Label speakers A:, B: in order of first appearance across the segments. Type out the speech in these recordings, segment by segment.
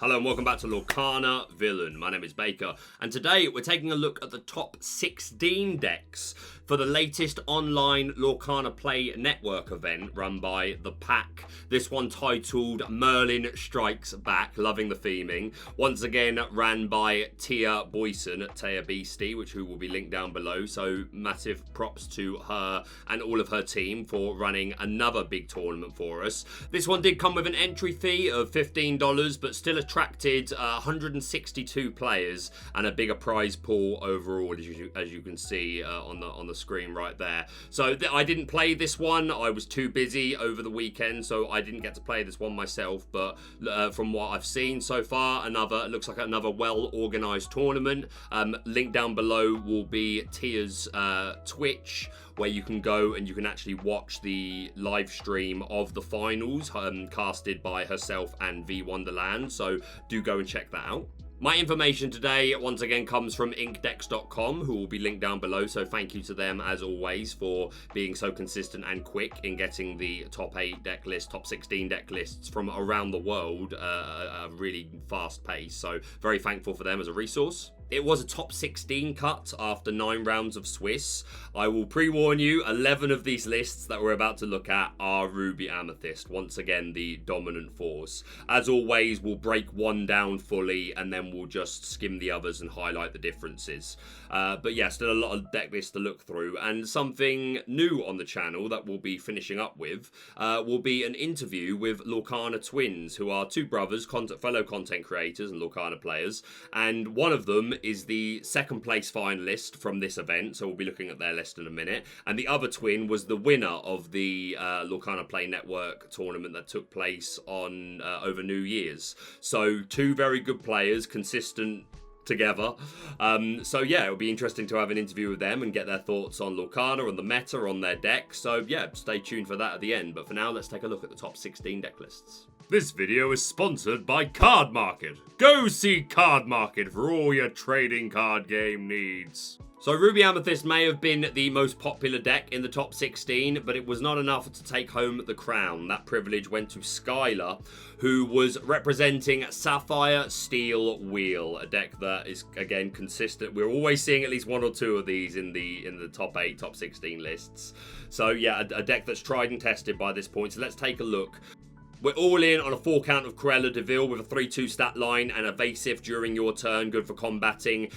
A: Hello and welcome back to Lorcana Villain. My name is Baker, and today we're taking a look at the top 16 decks for the latest online Lorcana Play Network event run by The Pack. This one titled Merlin Strikes Back, loving the theming. Once again ran by Thea Boyson at Thea Beastie, who will be linked down below. So massive props to her and all of her team for running another big tournament for us. This one did come with an entry fee of $15, but still attracted 162 players and a bigger prize pool overall, as you can see on the screen right there. So I didn't play this one. I was too busy over the weekend, so I didn't get to play this one myself. But from what I've seen so far, looks like another well-organized tournament. Link down below will be Thea's Twitch, where you can go and you can actually watch the live stream of the finals, casted by herself and V Wonderland. So do go and check that out. My information today, once again, comes from inkdecks.com, who will be linked down below, so thank you to them, as always, for being so consistent and quick in getting the top 8 deck lists, top 16 deck lists from around the world at a really fast pace, so very thankful for them as a resource. It was a top 16 cut after 9 rounds of Swiss. I will pre-warn you, 11 of these lists that we're about to look at are Ruby Amethyst, once again the dominant force. As always, we'll break one down fully and then we'll just skim the others and highlight the differences. But yeah, still a lot of deck lists to look through, and something new on the channel that we'll be finishing up with will be an interview with Lorcana Twins, who are two brothers, fellow content creators and Lorcana players, and one of them is the second place finalist from this event, so we'll be looking at their list in a minute, and the other twin was the winner of the Lorcana Play Network tournament that took place on over New Year's. So two very good players, consistent together. So yeah, it'll be interesting to have an interview with them and get their thoughts on Lorcana, on the meta, on their deck. So yeah, stay tuned for that at the end. But for now, let's take a look at the top 16 deck lists. This video is sponsored by Card Market. Go see Card Market for all your trading card game needs. So Ruby Amethyst may have been the most popular deck in the top 16, but it was not enough to take home the crown. That privilege went to Skylar, who was representing Sapphire Steel Wheel, a deck that is, again, consistent. We're always seeing at least one or two of these in the top 8, top 16 lists. So yeah, a deck that's tried and tested by this point. So let's take a look. We're all in on a 4 count of Cruella de Vil with a 3/2 stat line and evasive during your turn, good for combating.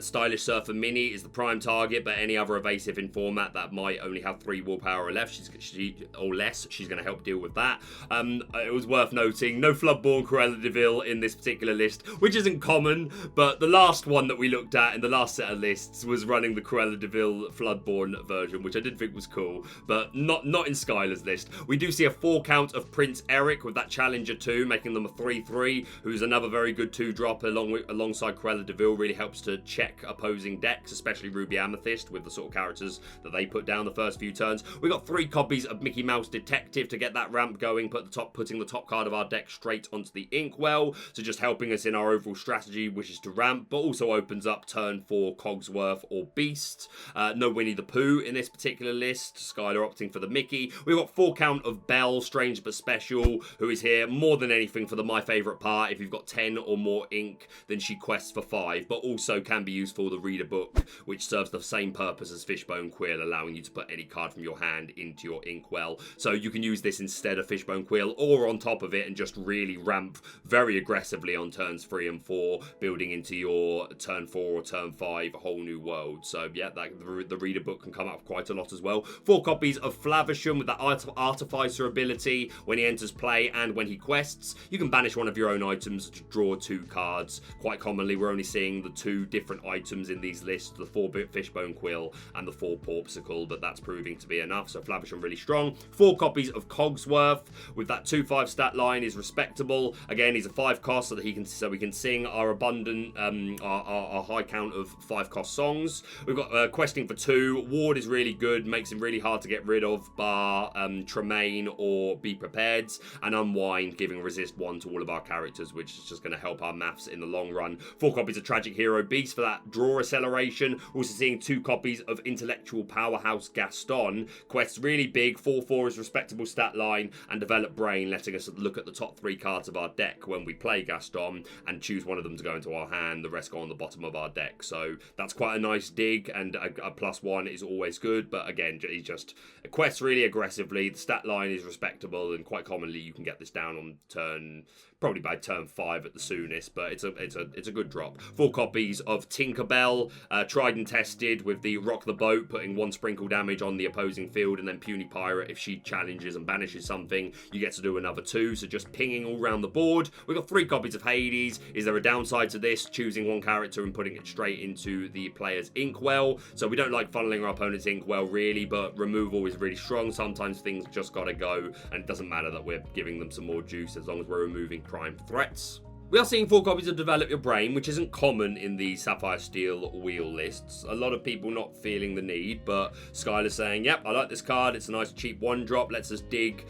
A: Stylish Surfer Mini is the prime target, but any other evasive in format that might only have 3 willpower or less, she's going to help deal with that. It was worth noting, no Floodborn Cruella de Vil in this particular list, which isn't common, but the last one that we looked at in the last set of lists was running the Cruella de Vil Floodborn version, which I did think was cool, but not in Skylar's list. We do see a 4 count of Prince Eric with that Challenger 2, making them a 3/3, who's another very good 2-drop alongside Cruella de Vil. Really helps to check opposing decks, especially Ruby Amethyst, with the sort of characters that they put down the first few turns. We got 3 copies of Mickey Mouse Detective to get that ramp going, putting the top card of our deck straight onto the inkwell, so just helping us in our overall strategy, which is to ramp, but also opens up turn 4 Cogsworth or Beast. No Winnie the Pooh in this particular list, Skylar opting for the Mickey. We've got 4 count of Belle, Strange but Special, who is here more than anything for my favourite part. If you've got 10 or more ink, then she quests for 5, but also can be used for the reader book, which serves the same purpose as Fishbone Quill, allowing you to put any card from your hand into your inkwell. So you can use this instead of Fishbone Quill or on top of it and just really ramp very aggressively on turns 3 and 4, building into your turn 4 or turn 5 a whole new world. So yeah, the reader book can come up quite a lot as well. 4 copies of Flavisham with that Artificer ability. When he enters play and when he quests, you can banish one of your own items to draw 2 cards. Quite commonly, we're only seeing the 2 different items in these lists, the 4-bit Fishbone Quill and the 4 Porpsicle, but that's proving to be enough, so Flavisham really strong. 4 copies of Cogsworth with that 2/5 stat line is respectable. Again, he's a 5 cost so we can sing our abundant, our high count of 5 cost songs. We've got questing for 2. Ward is really good, makes him really hard to get rid of, bar Tremaine or Be Prepared. and Unwind, giving resist 1 to all of our characters, which is just going to help our maths in the long run. 4 copies of Tragic Hero Beast for that draw acceleration. Also seeing 2 copies of Intellectual Powerhouse Gaston. Quest's really big, 4/4 is respectable stat line, and Develop Brain, letting us look at the top 3 cards of our deck when we play Gaston and choose one of them to go into our hand. The rest go on the bottom of our deck. So that's quite a nice dig, and a +1 is always good. But again, he's just quests really aggressively. The stat line is respectable, and quite commonly you can get this down on turn, probably by turn 5 at the soonest, but it's a good drop. 4 copies of Tinkerbell, tried and tested with the Rock the Boat, putting 1 sprinkle damage on the opposing field, and then Puny Pirate, if she challenges and banishes something, you get to do another 2, so just pinging all around the board. We've got 3 copies of Hades. Is there a downside to this? Choosing 1 character and putting it straight into the player's inkwell, so we don't like funneling our opponent's inkwell really, but removal is really strong. Sometimes things just gotta go, and it doesn't matter that we're giving them some more juice as long as we're removing prime threats. We are seeing 4 copies of Develop Your Brain, which isn't common in the Sapphire Steel wheel lists. A lot of people not feeling the need, but Skylar's saying, yep, I like this card. It's a nice cheap 1-drop. Lets us dig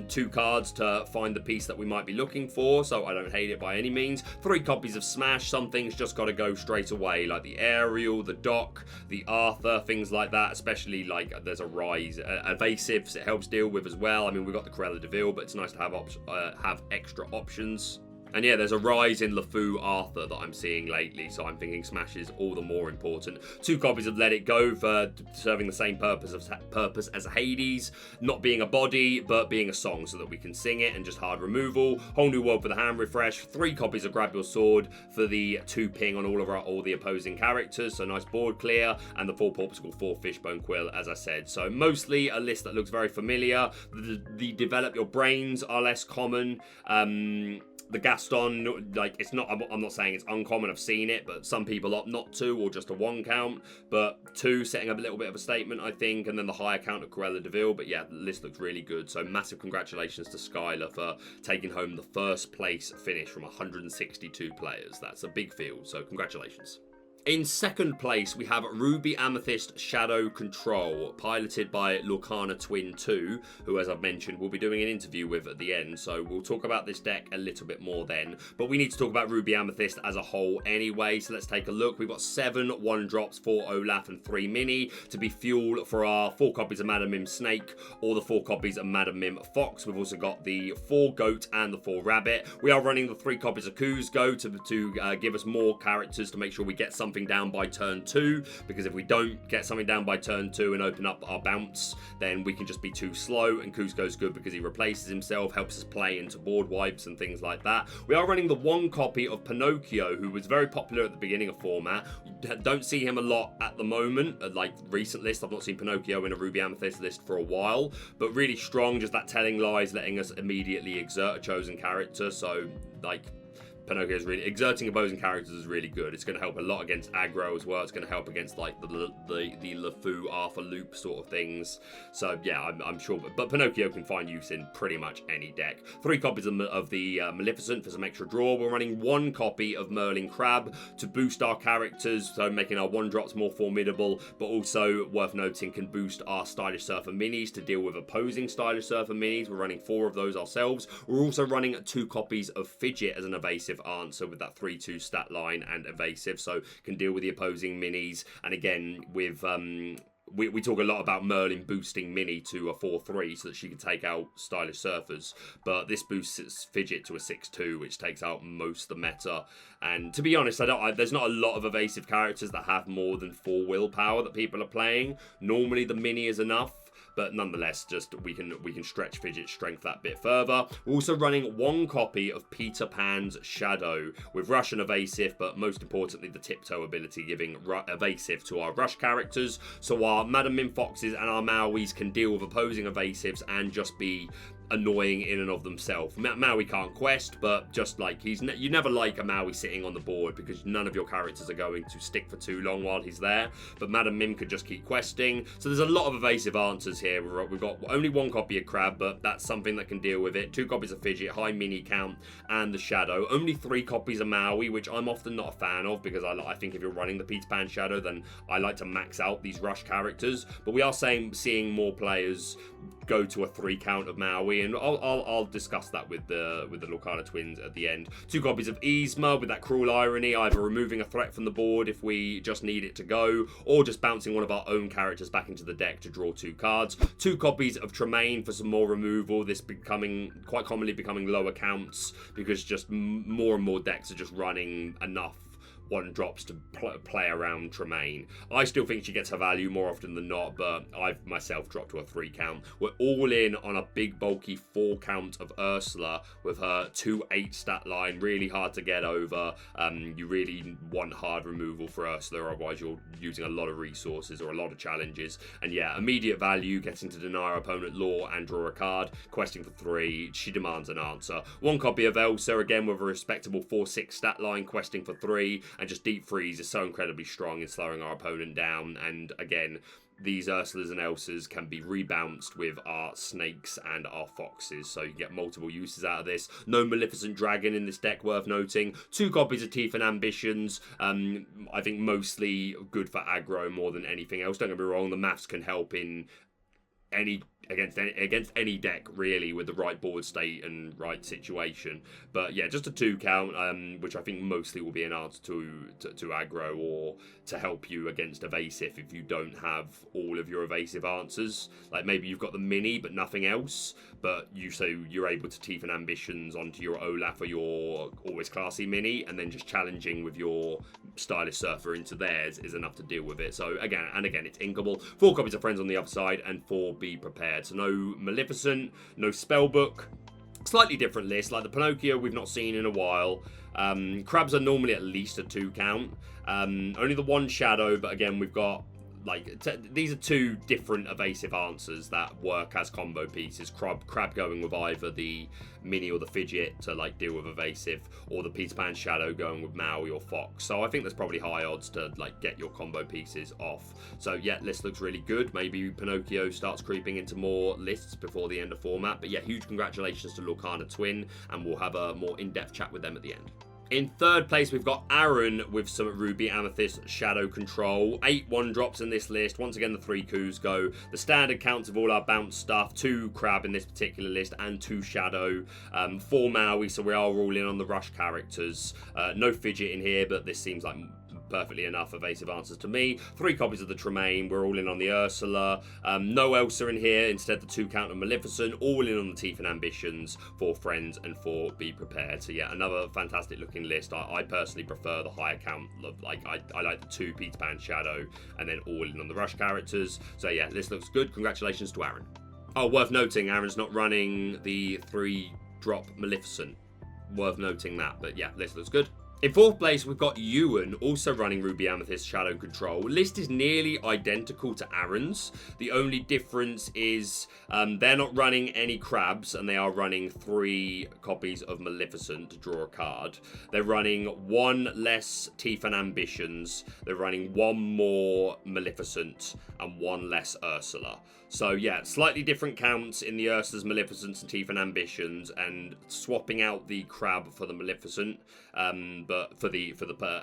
A: 2 cards to find the piece that we might be looking for, so I don't hate it by any means. 3 copies of Smash. Some things just got to go straight away, like the Ariel, the Doc, the Arthur, things like that, especially like there's a Rise. Evasives it helps deal with as well. I mean, we've got the Cruella de Vil, but it's nice to have extra options. And yeah, there's a rise in Lefou Arthur that I'm seeing lately, so I'm thinking Smash is all the more important. 2 copies of Let It Go for serving the same purpose as Hades, not being a body, but being a song so that we can sing it, and just hard removal. Whole New World for the hand refresh. 3 copies of Grab Your Sword for the 2 ping on all the opposing characters, so nice board clear, and the 4 Porpsicle, 4 Fishbone Quill, as I said. So mostly a list that looks very familiar. The Develop Your Brains are less common. The Gaston, like, it's not, I'm not saying it's uncommon, I've seen it, but some people opt not to, or just a 1 count, but 2 setting up a little bit of a statement, I think, and then the higher count of Cruella de Vil. But yeah, the list looks really good, so massive congratulations to Skylar for taking home the 1st place finish from 162 players. That's a big field, so congratulations. In 2nd place, we have Ruby Amethyst Shadow Control, piloted by Lorcana Twin 2, who, as I've mentioned, we'll be doing an interview with at the end, so we'll talk about this deck a little bit more then. But we need to talk about Ruby Amethyst as a whole anyway, so let's take a look. We've got 7 1-drops, 4 Olaf, and 3 Mini to be fuel for our 4 copies of Madam Mim Snake, or the 4 copies of Madam Mim Fox. We've also got the 4 Goat and the 4 Rabbit. We are running the 3 copies of Kuzco to give us more characters to make sure we get something down by turn 2, because if we don't get something down by turn 2 and open up our bounce, then we can just be too slow. And Kuzco's good because he replaces himself, helps us play into board wipes and things like that. We are running the 1 copy of Pinocchio, who was very popular at the beginning of format. Don't see him a lot at the moment, like recent lists. I've not seen Pinocchio in a Ruby Amethyst list for a while, but really strong, just that telling lies, letting us immediately exert a chosen character. So like, Pinocchio is really exerting opposing characters is really good. It's going to help a lot against aggro as well. It's going to help against like the Lefou Arthur Loop sort of things. So yeah, I'm sure. But Pinocchio can find use in pretty much any deck. 3 copies of the Maleficent for some extra draw. We're running 1 copy of Merlin Crab to boost our characters, so making our 1-drops more formidable. But also worth noting, can boost our Stylish Surfer Minis to deal with opposing Stylish Surfer Minis. We're running 4 of those ourselves. We're also running 2 copies of Fidget as an evasive answer with that 3/2 stat line and evasive, so can deal with the opposing minis. And again, with we talk a lot about Merlin boosting Mini to a 4/3 so that she can take out Stylish Surfers, but this boosts Fidget to a 6/2, which takes out most of the meta. And to be honest, there's not a lot of evasive characters that have more than 4 willpower that people are playing. Normally the Mini is enough, but nonetheless, just we can stretch Fidget's strength that bit further. We're also running 1 copy of Peter Pan's Shadow with Rush and Evasive, but most importantly the Tiptoe ability, giving Evasive to our Rush characters, so our Madam Mim Foxes and our Mauis can deal with opposing Evasives and just be annoying in and of themselves. Maui can't quest, but just like you never like a Maui sitting on the board because none of your characters are going to stick for too long while he's there. But Madam Mim could just keep questing. So there's a lot of evasive answers here. We've got only 1 copy of Crab, but that's something that can deal with it. 2 copies of Fidget, high mini count, and the Shadow. Only 3 copies of Maui, which I'm often not a fan of because I think if you're running the Peter Pan Shadow, then I like to max out these Rush characters. But we are seeing more players go to a 3 count of Maui, play, and I'll discuss that with the Lorcana Twins at the end. 2 copies of Yzma with that cruel irony, either removing a threat from the board if we just need it to go, or just bouncing one of our own characters back into the deck to draw 2 cards. 2 copies of Tremaine for some more removal. This quite commonly becoming lower counts because just more and more decks are just running enough 1-drops to play around Tremaine. I still think she gets her value more often than not, but I've myself dropped to a 3 count. We're all in on a big bulky 4 count of Ursula with her 2/8 stat line, really hard to get over. You really want hard removal for Ursula, otherwise you're using a lot of resources or a lot of challenges. And yeah, immediate value, getting to deny our opponent lore and draw a card, questing for 3, she demands an answer. 1 copy of Elsa, again with a respectable 4/6 stat line, questing for 3, and just Deep Freeze is so incredibly strong in slowing our opponent down. And again, these Ursulas and Elsas can be rebounced with our snakes and our foxes, so you get multiple uses out of this. No Maleficent Dragon in this deck, worth noting. 2 copies of Teeth and Ambitions. I think mostly good for aggro more than anything else. Don't get me wrong, the maths can help in against any deck really with the right board state and right situation. But yeah, just a 2 count, which I think mostly will be an answer to aggro or to help you against evasive if you don't have all of your evasive answers. Like maybe you've got the mini but nothing else, but you're able to Teeth and Ambitions onto your Olaf or your Always Classy mini, and then just challenging with your Stylish Surfer into theirs is enough to deal with it. So again, it's inkable. 4 copies of Friends on the other side, and 4 Be Prepared. So no Maleficent, no Spellbook. Slightly different list, like the Pinocchio we've not seen in a while. Crabs are normally at least a 2 count. Only the 1 Shadow, but again we've got these are 2 different evasive answers that work as combo pieces. Crab going with either the mini or the fidget to deal with evasive, or the Peter Pan Shadow going with Maui or Fox. So I think there's probably high odds to get your combo pieces off. So yeah, list looks really good. Maybe Pinocchio starts creeping into more lists before the end of format. But yeah, huge congratulations to Lorcana Twin, and we'll have a more in-depth chat with them at the end. In 3rd place, we've got Aaron with some Ruby Amethyst Shadow Control. 8 1-drops in this list. Once again, the 3 Kuzco. The standard counts of all our bounce stuff. 2 Crab in this particular list and 2 Shadow. 4 Maui, so we are all in on the rush characters. No fidget in here, but this seems like perfectly enough evasive answers to me. 3 copies of the Tremaine. We're all in on the Ursula. No Elsa in here. Instead, the 2 count of Maleficent. All in on the Teeth and Ambitions. 4 Friends and 4 Be Prepared. So yeah, another fantastic looking list. I personally prefer the higher count. I like the 2 Peter Pan Shadow, and then all in on the rush characters. So yeah, this looks good. Congratulations to Aaron. Oh, worth noting, Aaron's not running the 3-drop Maleficent. Worth noting that. But yeah, this looks good. In 4th place, we've got Ewan, also running Ruby Amethyst Shadow Control. List is nearly identical to Aaron's. The only difference is they're not running any crabs, and they are running 3 copies of Maleficent to draw a card. They're running 1 less Teeth and Ambitions. They're running 1 more Maleficent and 1 less Ursula. So yeah, slightly different counts in the Ursa's Maleficents and Teeth and Ambitions, and swapping out the crab for the Maleficent, but for the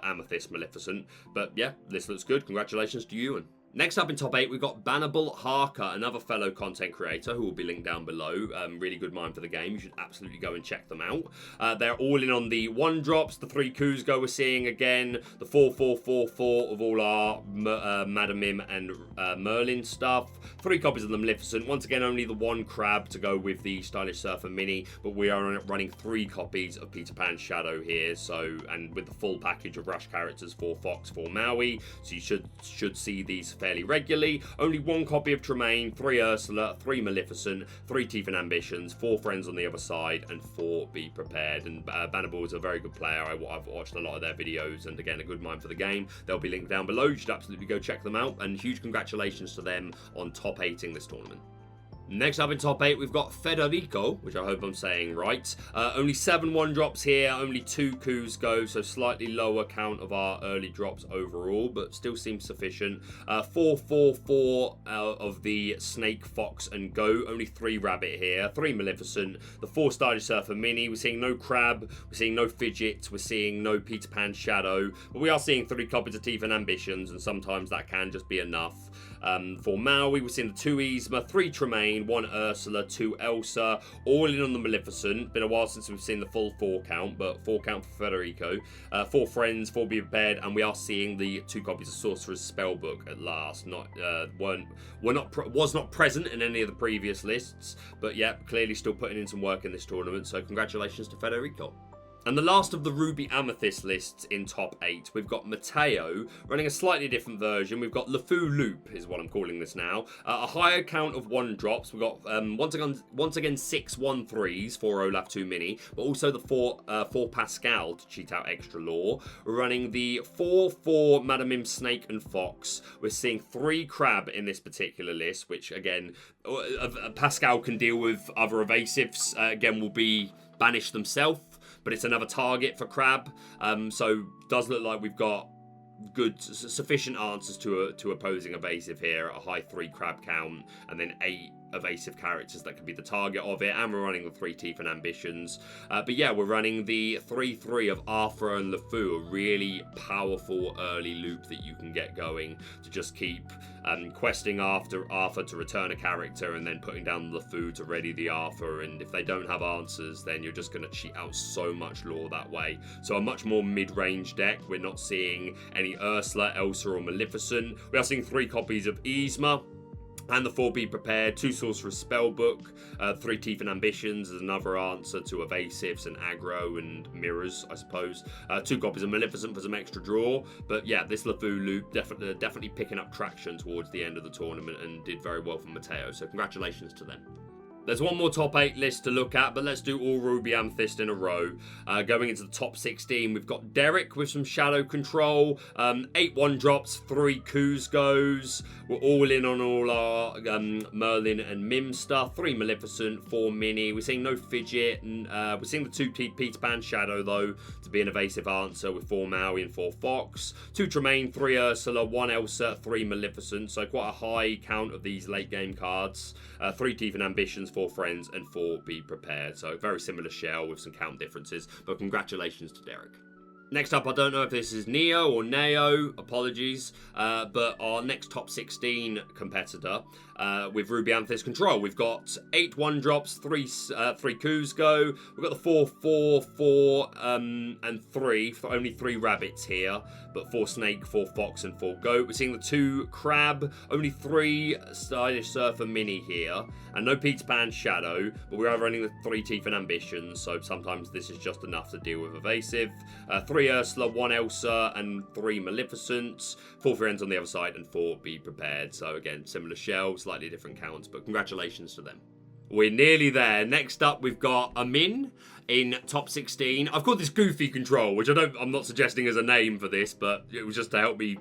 A: Amethyst Maleficent. But yeah, this looks good. Congratulations to Ewan. Next up in top 8, we've got Bannibal Harca, another fellow content creator who will be linked down below. Really good mind for the game. You should absolutely go and check them out. They're all in on the 1-drops, the 3 Kuzco we're seeing again, the 4 of all our Madam Mim and Merlin stuff, 3 copies of the Maleficent. Once again, only the 1 Crab to go with the Stylish Surfer Mini, but we are running 3 copies of Peter Pan Shadow here. So, and with the full package of Rush characters, 4 Fox, 4 Maui. So you should see these fairly regularly. Only 1 copy of Tremaine, 3 Ursula, 3 Maleficent, 3 Teeth and Ambitions, 4 Friends on the other side, and 4 Be Prepared. And Bannibal is a very good player. I've watched a lot of their videos, and again, a good mind for the game. They'll be linked down below. You should absolutely go check them out, and huge congratulations to them on top 8ing this tournament. Next up in top 8, we've got Federico, which I hope I'm saying right. Only 7 1-drops here, only 2 Kuzco, so slightly lower count of our early drops overall, but still seems sufficient. 4 of the Snake, Fox, and Goat, only 3 Rabbit here, 3 Maleficent, the 4 Stylish Surfer Mini. We're seeing no Crab, we're seeing no Fidget, we're seeing no Peter Pan Shadow, but we are seeing 3 copies of Teeth and Ambitions, and sometimes that can just be enough. For Maui, we're seeing the 2 Yzma, 3 Tremaine, Tremaine, 1 Ursula, 2 Elsa, all in on the Maleficent. Been a while since we've seen the full 4 count, but 4 count for Federico. 4 Friends, 4 Be Prepared, and we are seeing the 2 copies of Sorcerer's Spellbook at last. Was not present in any of the previous lists, but yeah, clearly still putting in some work in this tournament, so congratulations to Federico. And the last of the Ruby Amethyst lists in top 8, we've got Matteo running a slightly different version. We've got Lefou Loop, is what I'm calling this now. A higher count of 1 drops. We've got once again 6 1/3s, 4 Olaf 2 Mini, but also the 4 Pascal to cheat out extra lore. We're running the 4 Madame Mim, Snake and Fox. We're seeing 3 Crab in this particular list, which again, Pascal can deal with other evasives. Again, will be banished themselves. But it's another target for Crab, so does look like we've got sufficient answers to opposing evasive here. A high 3 Crab count, and then 8 evasive characters that could be the target of it, and we're running the 3 Teeth and Ambitions. But yeah, we're running the 3/3 of Arthur and Lefou, a really powerful early loop that you can get going to just keep questing after Arthur to return a character, and then putting down Lefou to ready the Arthur. And if they don't have answers, then you're just going to cheat out so much lore that way. So a much more mid-range deck. We're not seeing any Ursula, Elsa or Maleficent. We are seeing 3 copies of Yzma, and the 4 Be Prepared, 2 Sorcerer's Spellbook, 3 Teeth and Ambitions is another answer to evasives and aggro and mirrors, I suppose. 2 copies of Maleficent for some extra draw. But yeah, this Lefou Loop definitely picking up traction towards the end of the tournament and did very well for Matteo. So congratulations to them. There's one more top 8 list to look at, but let's do all Ruby Amethyst in a row. Going into the top 16, we've got Derek with some Shadow Control, 8 1-drops, 3 Kuzgos. We're all in on all our Merlin and Mim stuff. 3 Maleficent, 4 Mini. We're seeing no Fidget. We're seeing the 2 Peter Pan Shadow, though, to be an evasive answer with 4 Maui and 4 Fox. 2 Tremaine, 3 Ursula, 1 Elsa, 3 Maleficent. So quite a high count of these late game cards. 3 Teeth and Ambitions, 4 Friends, and 4 Be Prepared. So very similar shell with some count differences, but congratulations to Derek. Next up, I don't know if this is Neo or Neo, apologies, but our next top 16 competitor with Ruby Amethyst Control. We've got 8 1-drops, 3 Kuzgo. We've got the 4 4 4 and 3, only 3 rabbits here, but 4 Snake, 4 Fox and 4 Goat. We're seeing the 2 Crab, only 3 Stylish Surfer Mini here, and no Peter Pan Shadow, but we are running the 3 Teeth and Ambitions, so sometimes this is just enough to deal with evasive. 3 Ursula, 1 Elsa, and 3 Maleficents. 4 Friends on the other side, and 4 Be Prepared. So again, similar shell, slightly different counts, but congratulations to them. We're nearly there. Next up, we've got Amin in top 16. I've called this Goofy Control, which I'm not suggesting as a name for this, but it was just to help me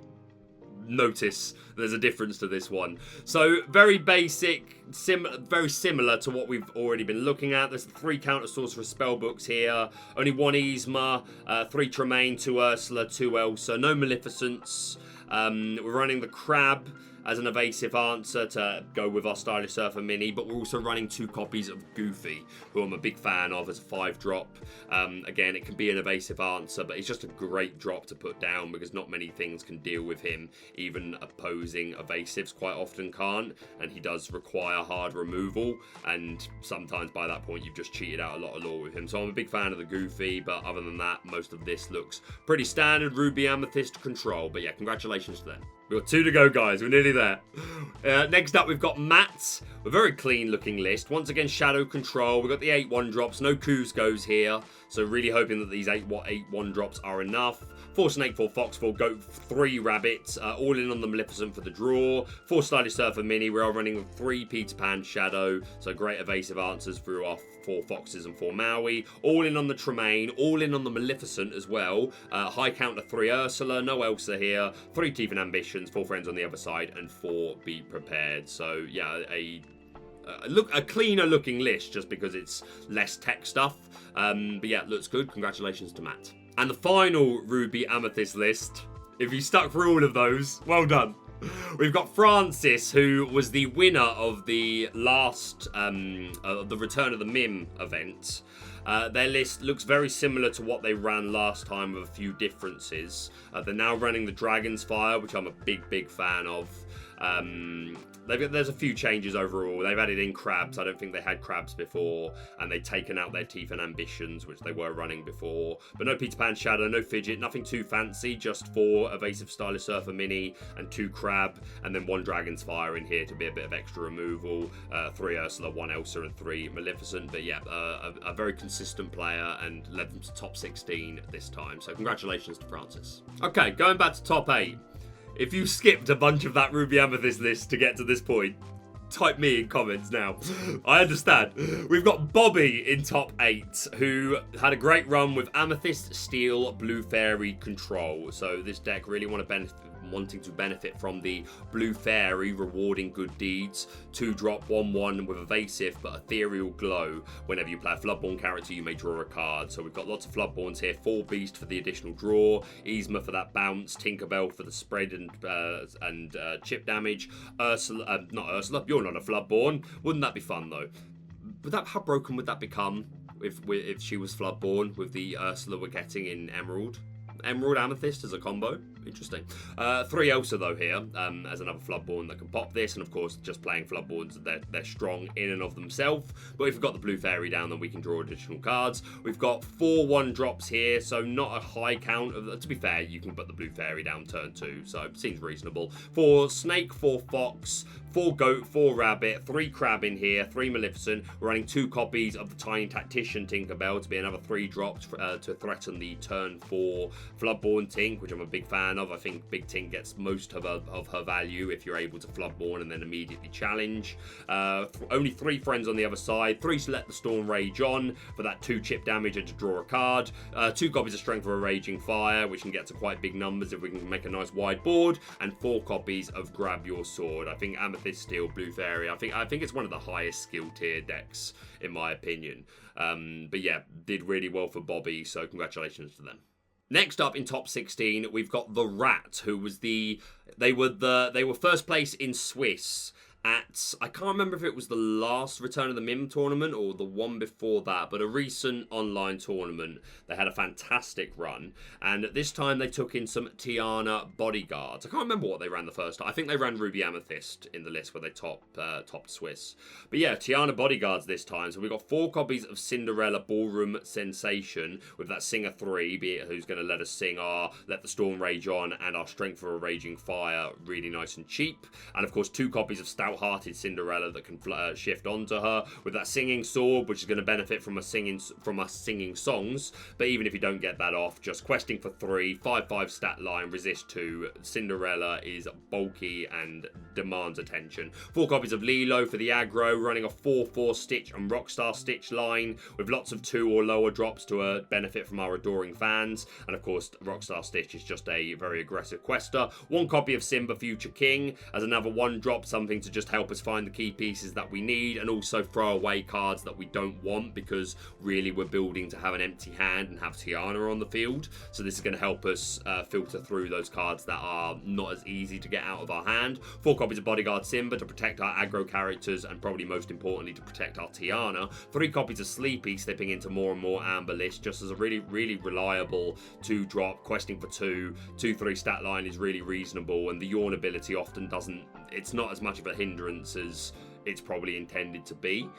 A: notice there's a difference to this one. So very basic, very similar to what we've already been looking at. There's 3 counter Sorcerer's Spellbooks here, only 1 Yzma, 3 Tremaine, 2 Ursula, 2 Elsa, no Maleficents. We're running the Crab as an evasive answer to go with our Stylish Surfer Mini, but we're also running 2 copies of Goofy, who I'm a big fan of as a 5-drop. Again, it can be an evasive answer, but it's just a great drop to put down because not many things can deal with him. Even opposing evasives quite often can't, and he does require hard removal, and sometimes by that point you've just cheated out a lot of lore with him. So I'm a big fan of the Goofy, but other than that, most of this looks pretty standard Ruby Amethyst Control. But yeah, congratulations to them. We've got 2 to go, guys. We're nearly there. Next up, we've got Matt. A very clean-looking list. Once again, Shadow Control. We've got the 8 1-drops. No Kuzgos here. So really hoping that these 8 1-drops are enough. 4 Snake, 4 Fox, 4 Goat, 3 Rabbits. All in on the Maleficent for the draw. 4 Stylish Surfer Mini. We are running with 3 Peter Pan Shadow. So great evasive answers through our 4 Foxes and 4 Maui. All in on the Tremaine. All in on the Maleficent as well. High count of 3 Ursula. No Elsa here. 3 Teeth and Ambitions. 4 Friends on the other side. And 4 Be Prepared. So yeah, a cleaner looking list just because it's less tech stuff. But yeah, looks good. Congratulations to Matt. And the final Ruby Amethyst list, if you stuck through all of those, well done. We've got Francis, who was the winner of the last, the Return of the Mim event. Their list looks very similar to what they ran last time with a few differences. They're now running the Dragon's Fire, which I'm a big fan of. There's a few changes overall. They've added in crabs. I don't think they had crabs before, and they've taken out their Teeth and Ambitions, which they were running before. But no Peter Pan Shadow, no Fidget, nothing too fancy, just 4 Evasive Stylish Surfer Mini and 2 Crab, and then 1 Dragon's Fire in here to be a bit of extra removal. 3 Ursula, 1 Elsa, and 3 Maleficent. But yeah, a very consistent player and led them to top 16 this time. So congratulations to Francis. Okay, going back to top 8. If you skipped a bunch of that Ruby Amethyst list to get to this point, type me in comments now. I understand. We've got Bobby in top 8, who had a great run with Amethyst, Steel, Blue Fairy, Control. So this deck really wanting to benefit from the Blue Fairy rewarding good deeds. 2-drop 1/1 with evasive but ethereal glow. Whenever you play a Floodborn character, you may draw a card. So we've got lots of Floodborns here. 4 Beast for the additional draw, Yzma for that bounce, Tinkerbell for the spread and chip damage. Ursula, not Ursula, you're not a Floodborn. Wouldn't that be fun though? How broken would that become if she was Floodborn with the Ursula we're getting in Emerald? Emerald Amethyst as a combo. Interesting. 3 Elsa though here, as another Floodborn that can pop this, and of course just playing Floodborns, they're strong in and of themselves, but if we've got the Blue Fairy down, then we can draw additional cards. We've got 4 1-drops here, so not a high count. To be fair, you can put the Blue Fairy down turn 2, so it seems reasonable. 4 Snake, 4 Fox, 4 Goat, 4 Rabbit, 3 Crab in here, 3 Maleficent. We're running 2 copies of the Tiny Tactician Tinkerbell to be another 3 drops to threaten the turn 4 Floodborn Tink, which I'm a big fan of. I think Big Tink gets most of her value if you're able to Floodborn and then immediately challenge. Only 3 friends on the other side. 3 to let the Storm Rage on for that 2 chip damage and to draw a card. 2 copies of Strength of a Raging Fire, which can get to quite big numbers if we can make a nice wide board. And 4 copies of Grab Your Sword. I think Amethyst, Steel, Blue Fairy. I think it's one of the highest skill tier decks in my opinion. But yeah, did really well for Bobby. So congratulations to them. Next up in top 16, we've got the Rat, who was they were first place in Swiss at, I can't remember if it was the last Return of the Mim tournament or the one before that, but a recent online tournament. They had a fantastic run, and this time they took in some Tiana Bodyguards. I can't remember what they ran the first time. I think they ran Ruby Amethyst in the list where they topped Swiss. But yeah, Tiana Bodyguards this time. So we've got 4 copies of Cinderella Ballroom Sensation with that Singer 3, be it who's going to let us sing our Let the Storm Rage On and our Strength for a Raging Fire, really nice and cheap. And of course 2 copies of Stout-Hearted Cinderella that can shift onto her with that Singing Sword, which is going to benefit from us singing songs. But even if you don't get that off, just questing for 3, 5/5 stat line, resist 2. Cinderella is bulky and demands attention. 4 copies of Lilo for the aggro, running a 4/4 Stitch and Rockstar Stitch line with lots of 2 or lower drops to benefit from our adoring fans. And of course, Rockstar Stitch is just a very aggressive quester. 1 copy of Simba Future King as another 1-drop, something to just help us find the key pieces that we need and also throw away cards that we don't want, because really we're building to have an empty hand and have Tiana on the field. So this is going to help us filter through those cards that are not as easy to get out of our hand. 4 copies of Bodyguard Simba to protect our aggro characters and probably most importantly to protect our Tiana. 3 copies of Sleepy slipping into more and more amber lists just as a really reliable 2-drop. Questing for 2/3 stat line is really reasonable, and the Yawn ability often it's not as much of a hindrance as it's probably intended to be.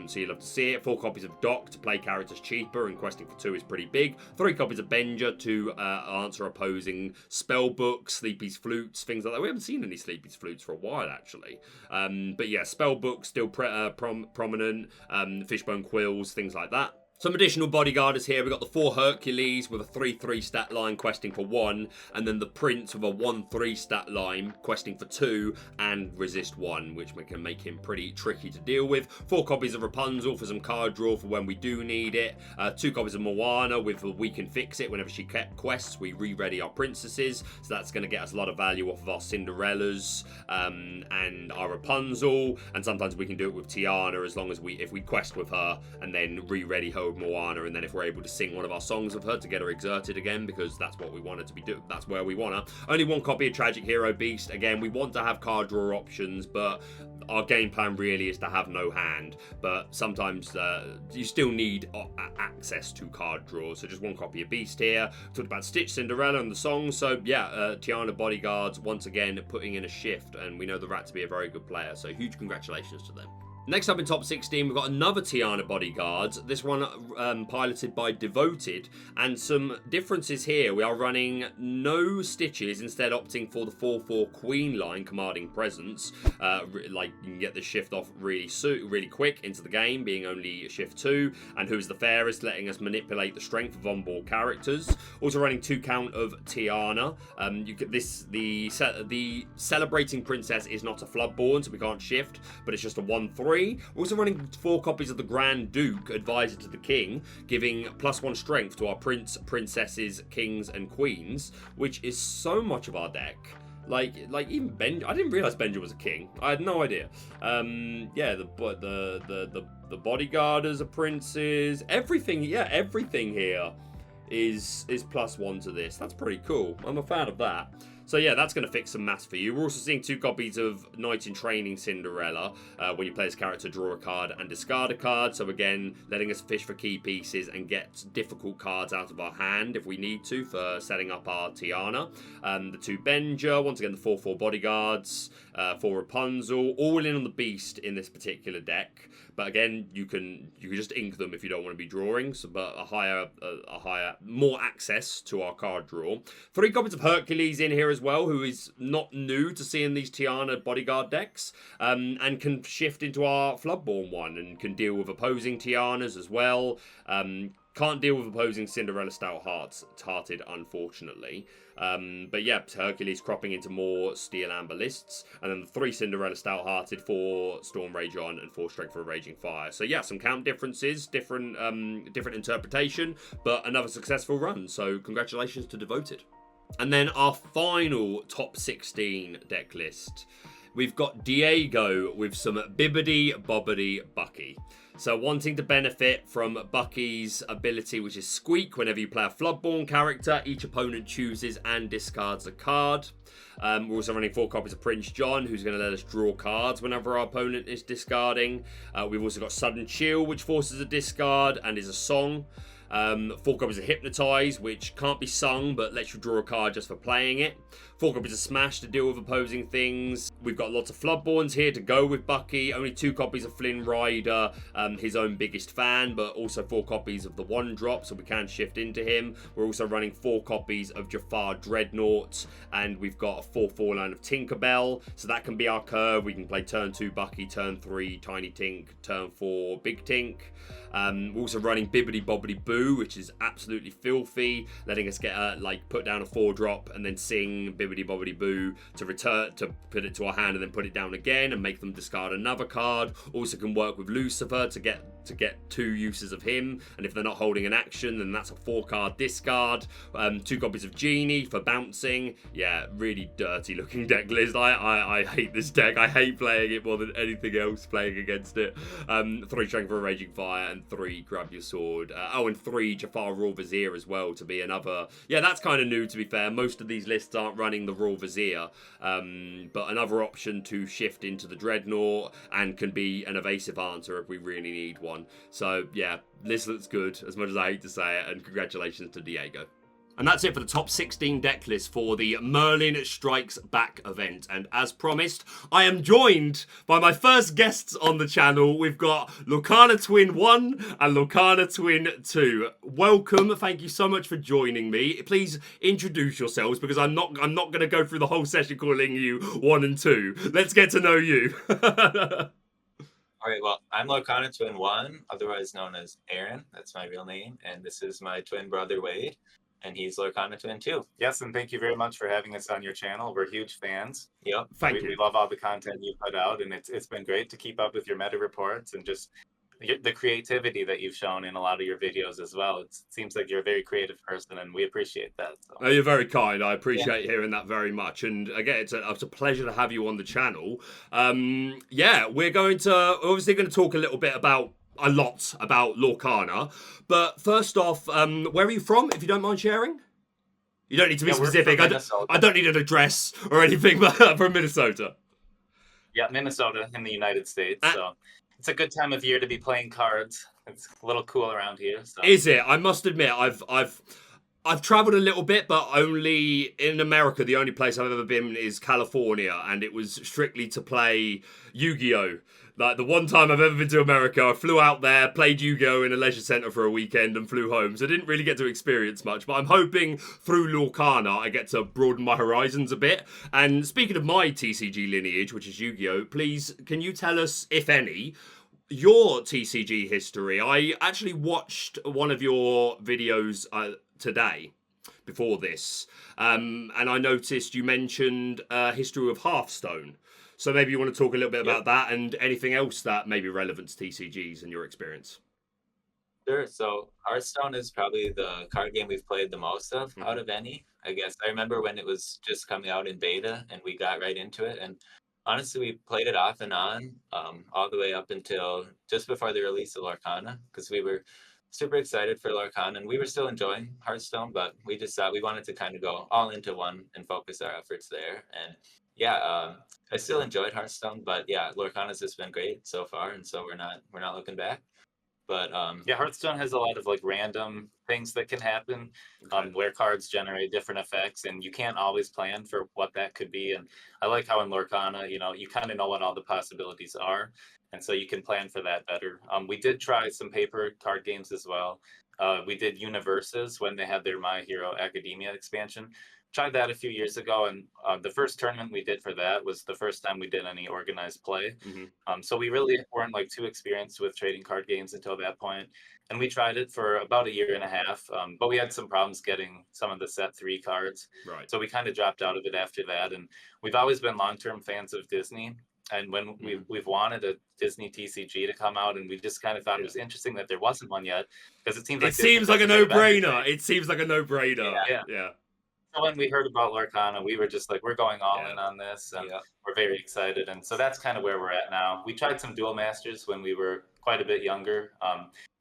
A: So you'll have to see it. 4 copies of Doc to play characters cheaper, and questing for 2 is pretty big. 3 copies of Benja to answer opposing Spellbook, Sleepy's Flutes, things like that. We haven't seen any Sleepy's Flutes for a while, actually. But yeah, Spellbook still prominent. Fishbone Quills, things like that. Some additional bodyguarders here. We've got the 4 Hercules with a 3/3 stat line, questing for 1, and then the Prince with a 1/3 stat line, questing for 2, and resist 1, which can make him pretty tricky to deal with. 4 copies of Rapunzel for some card draw for when we do need it. 2 copies of Moana with We Can Fix It. Whenever she quests, we re-ready our princesses, so that's going to get us a lot of value off of our Cinderellas and our Rapunzel, and sometimes we can do it with Tiana as long as if we quest with her and then re-ready her with Moana, and then if we're able to sing one of our songs of her to get her exerted again, because that's what we want her to be doing. That's where we want her. Only one copy of Tragic Hero Beast. Again, we want to have card draw options, but our game plan really is to have no hand. But sometimes you still need access to card draws. So just one copy of Beast here. Talked about Stitch, Cinderella, and the songs. So yeah, Tiana Bodyguards once again putting in a shift, and we know the Rat to be a very good player. So huge congratulations to them. Next up in top 16, we've got another Tiana Bodyguards. This one piloted by Devoted. And some differences here. We are running no Stitches, instead opting for the 4/4 Queen line, Commanding Presence. Like, you can get the shift off really quick into the game, being only shift 2. And Who's the Fairest, letting us manipulate the strength of on-board characters. Also running 2 count of Tiana. The Celebrating Princess is not a Floodborn, so we can't shift, but it's just a 1/3. We're also running 4 copies of the Grand Duke, Advisor to the King, giving +1 strength to our Prince, Princesses, Kings, and Queens, which is so much of our deck. Like even Benja. I didn't realize Benja was a king. I had no idea. Yeah, the bodyguarders are princes. Everything. Yeah, everything here is +1 to this. That's pretty cool. I'm a fan of that. So yeah, that's going to fix some maths for you. We're also seeing 2 copies of Knight in Training Cinderella. When you play as character, draw a card and discard a card. So again, letting us fish for key pieces and get difficult cards out of our hand if we need to for setting up our Tiana. The 2 Benja, once again the 4/4 Bodyguards, 4 Rapunzel, all in on the Beast in this particular deck. But again, you can just ink them if you don't want to be drawing. So, but more access to our card draw. 3 copies of Hercules in here as well, who is not new to seeing these Tiana Bodyguard decks, and can shift into our Floodborn one and can deal with opposing Tianas as well. Can't deal with opposing Cinderella Stout-Hearted, unfortunately. But yeah, Hercules cropping into more Steel Amber lists. And then the 3 Cinderella Stout-Hearted, 4 Storm Rage On, and 4 Strength for a Raging Fire. So yeah, some count differences, different interpretation, but another successful run. So congratulations to Devoted. And then our final top 16 deck list. We've got Diego with some Bibbidi, Bobidi, Bucky. So wanting to benefit from Bucky's ability, which is Squeak. Whenever you play a Floodborn character, each opponent chooses and discards a card. We're also running 4 copies of Prince John, who's going to let us draw cards whenever our opponent is discarding. We've also got Sudden Chill, which forces a discard and is a song. 4 copies of Hypnotize, which can't be sung, but lets you draw a card just for playing it. 4 copies of Smash to deal with opposing things. We've got lots of Floodborns here to go with Bucky. Only 2 copies of Flynn Rider, his own biggest fan, but also 4 copies of the 1-drop, so we can shift into him. We're also running 4 copies of Jafar Dreadnought, and we've got a 4/4 line of Tinkerbell, so that can be our curve. We can play turn 2 Bucky, turn 3 Tiny Tink, turn 4 Big Tink. We're also running Bibbidi Bobbidi Boo, which is absolutely filthy, letting us get put down a 4-drop and then sing Bibbidi Bobbidi Boo to return, to put it to our hand and then put it down again and make them discard another card. Also can work with Lucifer to get 2 uses of him, and if they're not holding an action, then that's a 4-card discard. 2 copies of Genie for bouncing. Yeah, really dirty looking deck list. I hate this deck. I hate playing it more than anything else, playing against it. 3 Strength for a Raging Fire and 3 Grab Your Sword. And 3 Jafar Royal Vizier as well to be another. Yeah, that's kind of new, to be fair. Most of these lists aren't running the Royal Vizier, but another option to shift into the Dreadnought, and can be an evasive answer if we really need one. So yeah, this looks good, as much as I hate to say it, and congratulations to Diego. And that's it for the top 16 deck list for the Merlin Strikes Back event. And as promised, I am joined by my first guests on the channel. We've got Lorcana Twin 1 and Lorcana Twin 2. Welcome. Thank you so much for joining me. Please introduce yourselves, because I'm not going to go through the whole session calling you 1 and 2. Let's get to know you.
B: All right, well, I'm Lorcana Twin 1, otherwise known as Aaron. That's my real name. And this is my twin brother, Wade. And he's Lorcana Twin 2.
C: Yes, and thank you very much for having us on your channel. We're huge fans.
B: Yep.
C: Thank you. We love all the content you put out, and it's been great to keep up with your meta reports and just the creativity that you've shown in a lot of your videos as well. It seems like you're a very creative person, and we appreciate that. So.
A: Oh, you're very kind. I appreciate hearing that very much. And again, it's a pleasure to have you on the channel. Yeah, we're obviously going to talk a little bit about a lot about Lorcana. But first off, where are you from, if you don't mind sharing? You don't need to be specific. I don't need an address or anything, but from Minnesota.
C: Yeah, Minnesota in the United States. So it's a good time of year to be playing cards. It's a little cool around here. So.
A: Is it? I must admit, I've traveled a little bit, but only in America. The only place I've ever been is California, and it was strictly to play Yu-Gi-Oh! Like, the one time I've ever been to America, I flew out there, played Yu-Gi-Oh! In a leisure centre for a weekend, and flew home. So I didn't really get to experience much, but I'm hoping through Lorcana I get to broaden my horizons a bit. And speaking of my TCG lineage, which is Yu-Gi-Oh!, please, can you tell us, if any, your TCG history? I actually watched one of your videos today, before this, and I noticed you mentioned history of Hearthstone. So maybe you want to talk a little bit about that and anything else that may be relevant to TCGs in your experience.
B: Sure. So Hearthstone is probably the card game we've played the most of out of any. I guess I remember when it was just coming out in beta and we got right into it. And honestly, we played it off and on all the way up until just before the release of Lorcana, because we were super excited for Lorcana and we were still enjoying Hearthstone, but we just thought we wanted to kind of go all into one and focus our efforts there. And I still enjoyed Hearthstone, but yeah, Lorcana's just been great so far, and so we're not looking back. But
C: Hearthstone has a lot of like random things that can happen, where cards generate different effects, and you can't always plan for what that could be. And I like how in Lorcana, you kind of know what all the possibilities are, and so you can plan for that better. We did try some paper card games as well. We did Universes when they had their My Hero Academia expansion. Tried that a few years ago, and the first tournament we did for that was the first time we did any organized play. So we really weren't like too experienced with trading card games until that point, and we tried it for about a year and a half, but we had some problems getting some of the set 3 cards,
A: right?
C: So we kind of dropped out of it after that. And we've always been long-term fans of Disney, and when we've wanted a Disney TCG to come out, and we just kind of thought it was interesting that there wasn't one yet, because it seems like
A: a no-brainer. It seems like a no-brainer. Yeah.
C: So when we heard about Lorcana, we were just like, we're going all in on this, and we're very excited. And so that's kind of where we're at now. We tried some Duel Masters when we were quite a bit younger,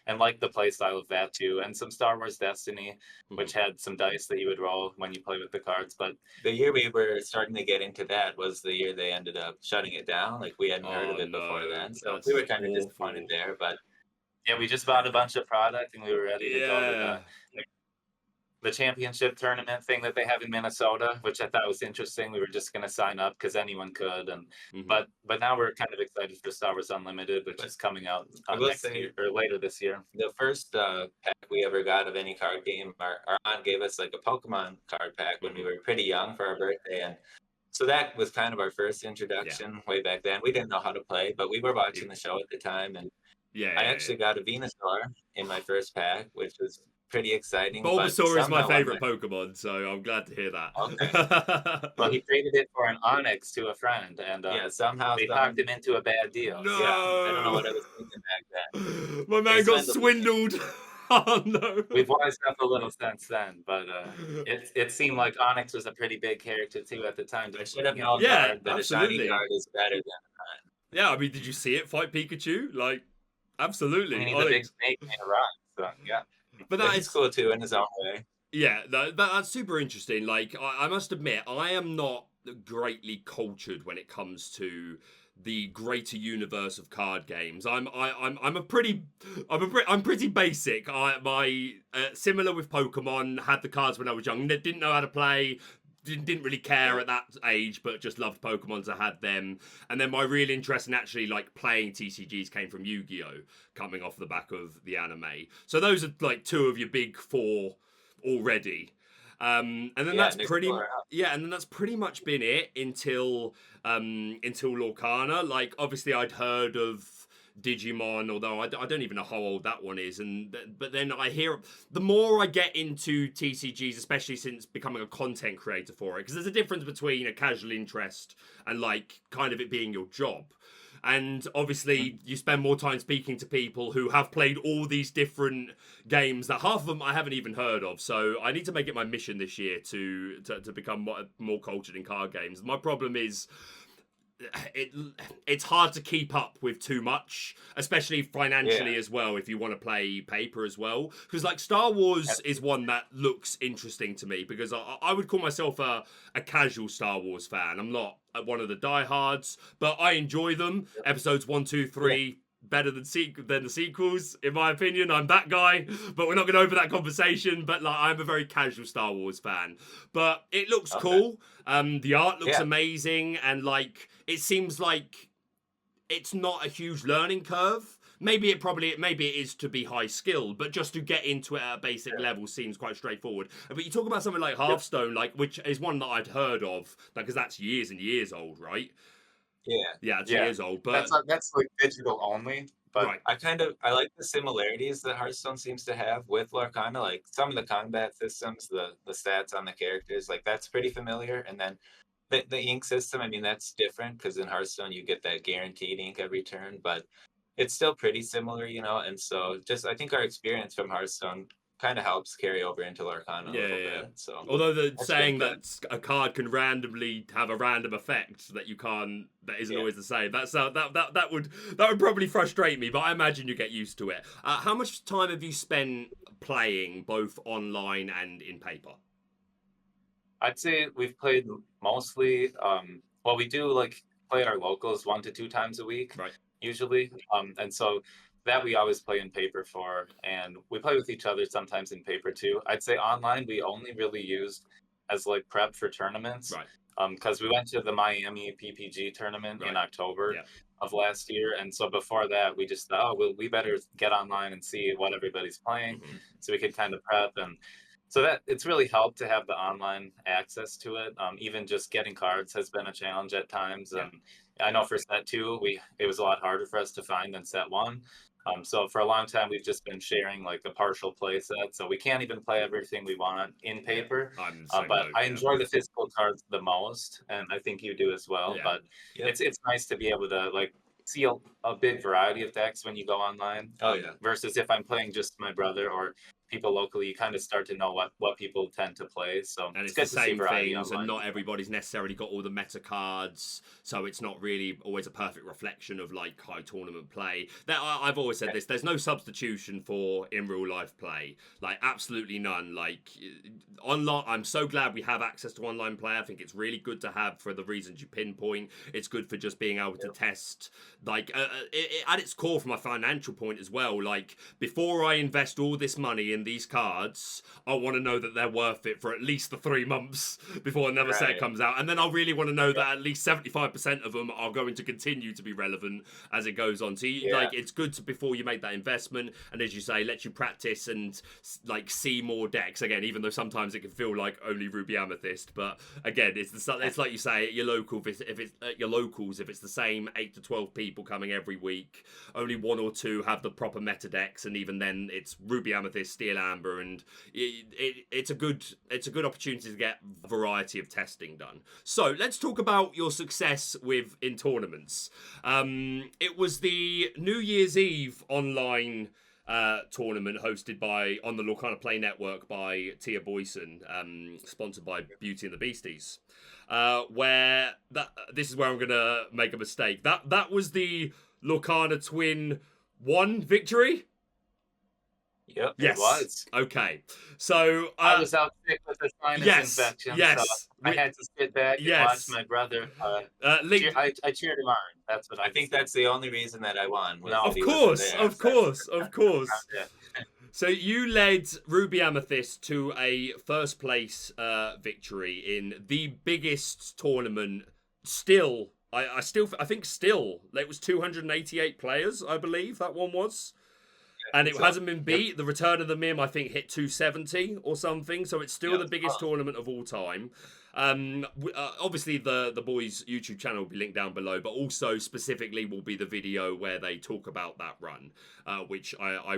C: and liked the play style of that too, and some Star Wars Destiny, which had some dice that you would roll when you play with the cards. But
B: the year we were starting to get into that was the year they ended up shutting it down. Like, we hadn't heard of it before then, so we were kind of disappointed there. But
C: yeah, we just bought a bunch of product and we were ready to go to the championship tournament thing that they have in Minnesota, which I thought was interesting. We were just going to sign up because anyone could, and but now we're kind of excited for Star Wars Unlimited, which is coming out next year or later this year.
B: The first pack we ever got of any card game, our aunt gave us like a Pokemon card pack when we were pretty young for our birthday, and so that was kind of our first introduction way back then. We didn't know how to play, but we were watching the show at the time, and I actually got a Venusaur in my first pack, which was pretty exciting.
A: Bulbasaur is my favorite Pokemon, so I'm glad to hear that.
C: Okay. Well, he traded it for an Onyx to a friend, and
B: somehow
C: they talked him into a bad deal.
A: No!
B: Yeah, I don't know what I was thinking back then.
A: My man got swindled. Oh no!
C: We've wised up a little since then, but it seemed like Onyx was a pretty big character too at the time.
B: I should have known
A: that
B: a shiny card is better than a
A: Yeah, I mean, did you see it fight Pikachu? Like, absolutely.
C: I mean, he's a big snake in a rock, so yeah.
B: But that is cool too in his own way.
A: Yeah, that's super interesting. Like, I must admit, I am not greatly cultured when it comes to the greater universe of card games. I'm pretty basic. Similar with Pokemon, had the cards when I was young. Didn't know how to play. Didn't really care at that age, but just loved Pokemon, so had them. And then my real interest in actually like playing TCGs came from Yu-Gi-Oh! Coming off the back of the anime. So those are like 2 of your big 4 already. And then that's pretty much been it until Lorcana. Like, obviously I'd heard of Digimon, although I don't even know how old that one is, but then I hear, the more I get into TCGs, especially since becoming a content creator for it, because there's a difference between a casual interest and like kind of it being your job. And obviously you spend more time speaking to people who have played all these different games that half of them I haven't even heard of. So I need to make it my mission this year to become more cultured in card games. My problem is it's hard to keep up with too much, especially financially as well, if you want to play paper as well. Because like Star Wars is one that looks interesting to me, because I would call myself a casual Star Wars fan. I'm not one of the diehards, but I enjoy them. Episodes 1, 2, 3 better than the sequels, in my opinion. I'm that guy, but we're not going to open that conversation. But like, I'm a very casual Star Wars fan, but it looks cool. The art looks amazing, and like it seems like it's not a huge learning curve. Maybe it is to be high skilled, but just to get into it at a basic level seems quite straightforward. But you talk about something like Hearthstone, like, which is one that I'd heard of, because that's years and years old, right? Yeah, it's years old, but
C: that's like digital only. But
B: I like the similarities that Hearthstone seems to have with Lorcana. Like some of the combat systems, the stats on the characters, like that's pretty familiar. And then the ink system, I mean, that's different because in Hearthstone you get that guaranteed ink every turn, but it's still pretty similar, you know. And so just I think our experience from Hearthstone kind of helps carry over into Lorcana a little bit. So
A: although the saying that a card can randomly have a random effect that isn't always the same, that would probably frustrate me, but I imagine you get used to it. How much time have you spent playing both online and in paper?
C: I'd say we've played mostly well, we do like play at our locals 1 to 2 times a week, usually, and so that we always play in paper for, and we play with each other sometimes in paper too. I'd say online we only really used as like prep for tournaments, because we went to the Miami PPG tournament in October of last year, and so before that we just thought, we better get online and see what everybody's playing, so we could kind of prep. And so that it's really helped to have the online access to it. Even just getting cards has been a challenge at times, and I know for set 2 it was a lot harder for us to find than set 1. So for a long time, we've just been sharing like a partial play set, so we can't even play everything we want in paper. But I enjoy the physical cards the most, and I think you do as well. But it's nice to be able to like see a big variety of decks when you go online. Versus if I'm playing just my brother or people locally, you kind of start to know what people tend to play. So
A: and it's the same things, and not everybody's necessarily got all the meta cards, so it's not really always a perfect reflection of like high tournament play. I've always said this: there's no substitution for in real life play, like absolutely none. Like online, I'm so glad we have access to online play. I think it's really good to have for the reasons you pinpoint. It's good for just being able to test, like at its core, from a financial point as well. Like before I invest all this money in these cards, I want to know that they're worth it for at least the 3 months before another set comes out, and then I'll really want to know that at least 75% of them are going to continue to be relevant as it goes on. So like it's good to, before you make that investment, and as you say, let you practice and like see more decks again, even though sometimes it can feel like only Ruby Amethyst. But again, it's like you say, at your local, if it's at your locals, if it's the same 8 to 12 people coming every week, only 1 or 2 have the proper meta decks, and even then it's Ruby Amethyst, Steel Amber, and it's a good opportunity to get a variety of testing done. So let's talk about your success in tournaments. It was the New Year's Eve online tournament hosted on the Lorcana Play Network by Thea Boyson, sponsored by Beauty and the Beasties. Where this is where I'm gonna make a mistake. That was the Lorcana Twin 1 victory.
B: Yep,
A: yes.
B: It was.
A: Okay. So
C: I was out sick with a sinus infection, so I had to sit back and watch my brother. I cheered him on. That's what I think.
B: That's the only reason that I won.
A: Of course. So you led Ruby Amethyst to a first place victory in the biggest tournament. I think it was 288 players, I believe that one was. And it hasn't been beat. The Return of the Mim, I think, hit 270 or something. So it's still the biggest tournament of all time. Obviously, the boys' YouTube channel will be linked down below, but also specifically will be the video where they talk about that run, which I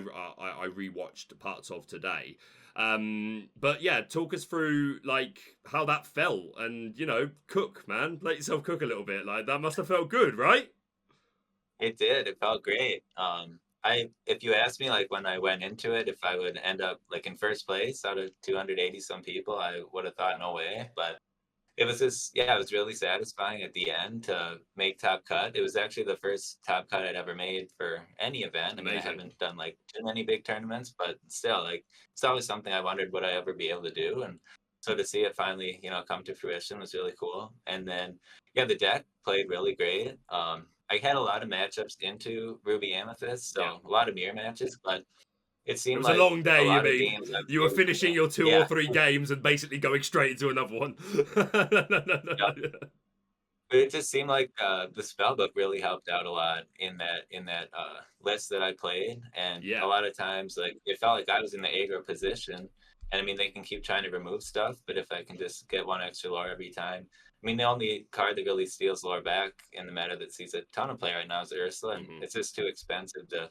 A: rewatched parts of today. But yeah, talk us through like how that felt, and cook, man, let yourself cook a little bit. Like that must have felt good, right?
B: It did. It felt great. If you asked me like when I went into it, if I would end up like in first place out of 280 some people, I would have thought no way. But it was just, yeah, it was really satisfying at the end to make top cut. It was actually the first top cut I'd ever made for any event. I mean, I
A: Amazing.
B: haven't done like too many big tournaments, but still, like, it's always something I wondered would I ever be able to do. And so to see it finally, come to fruition was really cool. And then, yeah, the deck played really great. I had a lot of matchups into Ruby Amethyst, so
A: Yeah.
B: a lot of mirror matches, but it
A: It
B: seemed
A: was a
B: like
A: long
B: a
A: day, you
B: lot of
A: mean?
B: games I've
A: You were
B: played.
A: finishing your 2
B: Yeah.
A: or 3 games and basically going straight into another one.
B: But it just seemed like the spellbook really helped out a lot in that list that I played, and
A: Yeah.
B: a lot of times like it felt like I was in the aggro position, and I mean they can keep trying to remove stuff, but if I can just get one extra lore every time, I mean the only card that really steals lore back in the meta that sees a ton of play right now is Ursula, and it's just too expensive to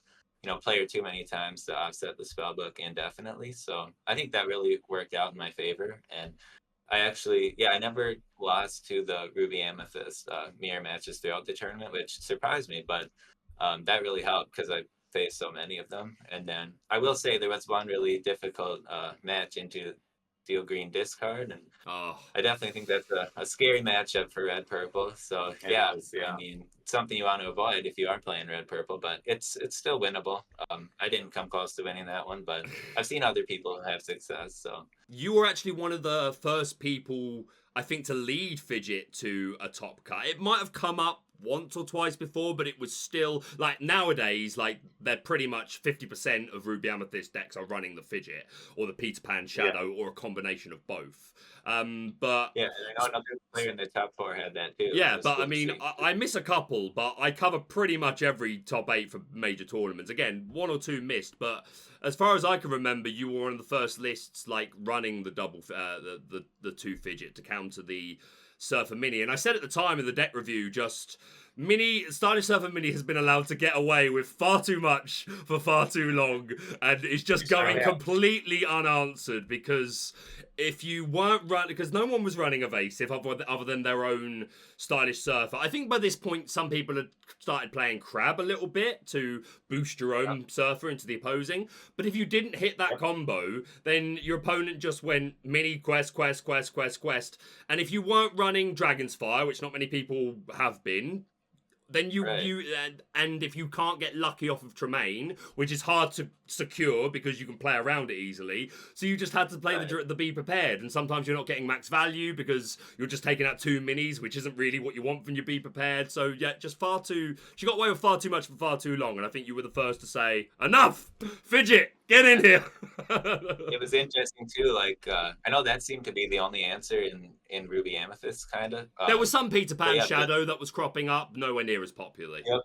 B: play her too many times to offset the spellbook indefinitely. So I think that really worked out in my favor, and I actually, yeah, I never lost to the Ruby Amethyst mirror matches throughout the tournament, which surprised me, but that really helped because I faced so many of them. And then I will say there was one really difficult match into Steel Green Discard, and
A: Oh.
B: I definitely think that's a scary matchup for Red Purple. So yeah,
C: yeah.
B: I mean, it's something you want to avoid if you are playing Red Purple, but it's still winnable. I didn't come close to winning that one, but I've seen other people have success. So
A: You were actually one of the first people, I think, to lead Fidget to a top cut. It might have come up once or twice before, but it was still, like, nowadays, like, they're pretty much 50% of Ruby Amethyst decks are running the Fidget, or the Peter Pan Shadow, or a combination of both. But
B: yeah, and I know another player in the top 4 had that too.
A: yeah, but
B: cool
A: I mean, I miss a couple, but I cover pretty much every top 8 for major tournaments. Again, 1 or 2 missed, but as far as I can remember, you were one of the first lists, like, running the double, the 2 Fidget to counter the Surfer Mini. And I said at the time in the deck review, just Stylish Surfer Mini has been allowed to get away with far too much for far too long, and it's just going completely unanswered because if you weren't running, because no one was running Evasive other than their own Stylish Surfer. I think by this point, some people had started playing Crab a little bit to boost your own Surfer into the opposing. But if you didn't hit that combo, then your opponent just went mini quest. And if you weren't running Dragon's Fire, which not many people have been, then and if you can't get lucky off of Tremaine, which is hard to secure because you can play around it easily, so you just had to play the be prepared, and sometimes you're not getting max value because you're just taking out 2 minis, which isn't really what you want from your be prepared. So yeah, just she got away with far too much for far too long, and I think you were the first to say, enough! Fidget! Get in here!
B: It was interesting too, like I know that seemed to be the only answer in Ruby Amethyst, kind of.
A: There was some Peter Pan Shadow that was cropping up, nowhere near as popular.
B: Yep.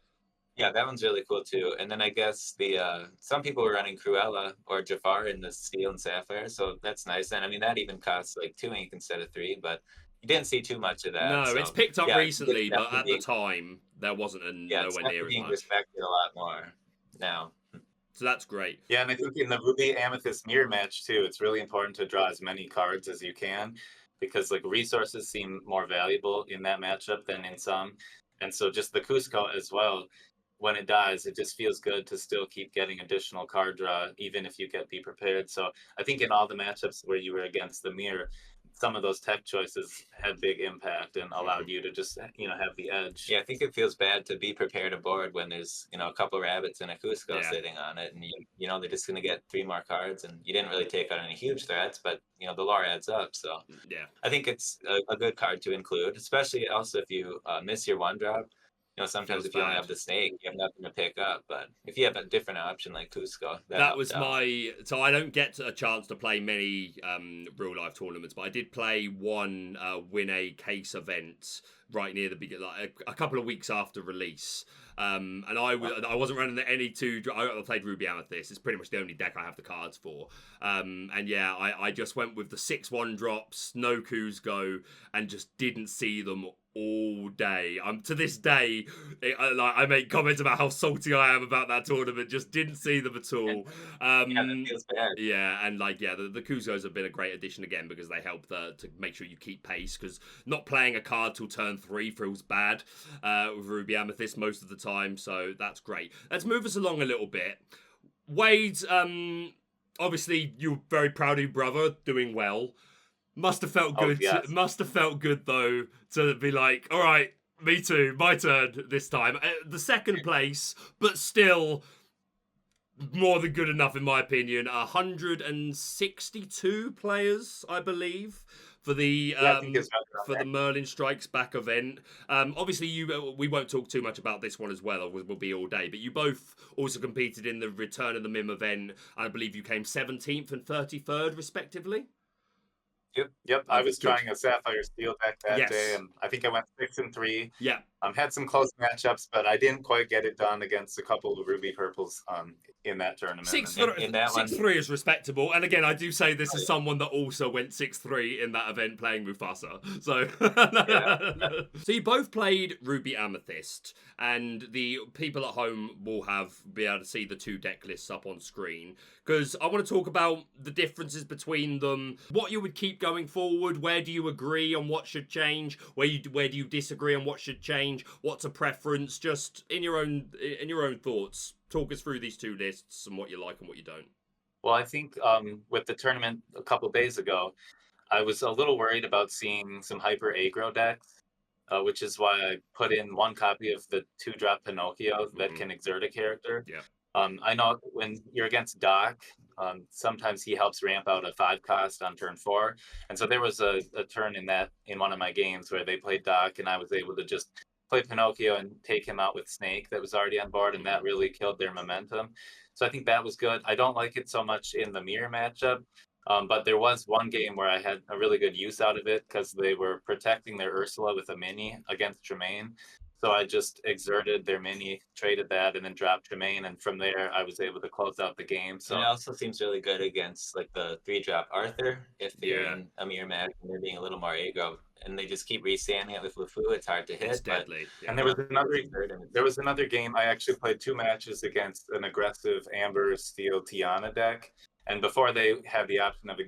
B: Yeah, that one's really cool too. And then I guess the some people were running Cruella or Jafar in the Steel and Sapphire, so that's nice. And I mean that even costs like 2 ink instead of 3, but you didn't see too much of that.
A: No,
B: so,
A: it's picked up recently, but at the
B: being,
A: time there wasn't nowhere near as
B: being
A: much.
B: Respected a lot more now.
A: So that's great.
C: Yeah, and I think in the Ruby Amethyst mirror match too, it's really important to draw as many cards as you can because like resources seem more valuable in that matchup than in some. And so just the Cusco as well, when it dies, it just feels good to still keep getting additional card draw, even if you get be prepared. So I think in all the matchups where you were against the mirror, some of those tech choices had big impact and allowed you to just have the edge.
B: Yeah, I think it feels bad to be prepared aboard when there's a couple rabbits and a Cusco sitting on it, and they're just gonna get 3 more cards, and you didn't really take out any huge threats, but the lore adds up. So
A: yeah,
B: I think it's a good card to include, especially also if you miss your 1-drop. Sometimes if you don't have the snake, you have nothing to pick up. But if you have a different option like Cusco,
A: that was so I don't get a chance to play many real life tournaments, but I did play one win a case event right near the beginning, like a couple of weeks after release. And I wasn't running any 2. I played Ruby Amethyst. It's pretty much the only deck I have the cards for. And yeah, I just went with the 6 1-drops, no Cusco, and just didn't see them all day. To this day, I make comments about how salty I am about that tournament. Just didn't see them at all.
B: that feels bad.
A: Yeah, and the Cuscos have been a great addition again because they help to make sure you keep pace. Because not playing a card till turn 3 feels bad with Ruby Amethyst most of the time. So that's great. Let's move us along a little bit. Wade, obviously you're very proud of your brother doing well. Must have felt
C: Oh,
A: good.
C: yes.
A: Must have felt good though to be like, all right, me too, my turn this time. The second place, but still more than good enough in my opinion. 162 players, I believe, for the
C: Yeah, I think it's right around
A: for the
C: there.
A: Merlin Strikes Back event. Obviously, we won't talk too much about this one as well. We'll be all day. But you both also competed in the Return of the Mim event. I believe you came 17th and 33rd, respectively.
C: Yep. I was
A: Good.
C: trying a Sapphire Steel deck that
A: Yes.
C: day, and I think I went 6-3.
A: Yeah.
C: Had some close matchups, but I didn't quite get it done against a couple of Ruby Purples in that tournament.
A: 6-3 is respectable, and again, I do say this is
B: yeah.
A: someone that also went 6-3 in that event playing Mufasa. So, so you both played Ruby Amethyst, and the people at home will be able to see the two deck lists up on screen. Because I want to talk about the differences between them, what you would keep going forward, where do you agree on what should change, where do you disagree on what should change, what's a preference, just in your own thoughts. Talk us through these two lists and what you like and what you don't.
C: Well, I think with the tournament a couple days ago, I was a little worried about seeing some hyper aggro decks, which is why I put in one copy of the 2-drop Pinocchio that can exert a character.
A: Yeah.
C: I know when you're against Doc, sometimes he helps ramp out a 5-cost on turn 4. And so there was a turn in one of my games where they played Doc, and I was able to just play Pinocchio and take him out with Snake that was already on board, and that really killed their momentum. So I think that was good. I don't like it so much in the mirror matchup, but there was one game where I had a really good use out of it because they were protecting their Ursula with a mini against Tremaine. So I just exerted their mini, traded that, and then dropped Tremaine, and from there I was able to close out the game. So
B: and it also seems really good against like the 3-drop Arthur if you're in a mirror match and they're being a little more aggro, and they just keep restanding it with Lefou. It's hard to hit.
A: It's deadly.
C: And there was another game I actually played 2 matches against an aggressive Amber Steel Tiana deck. And before they had the option of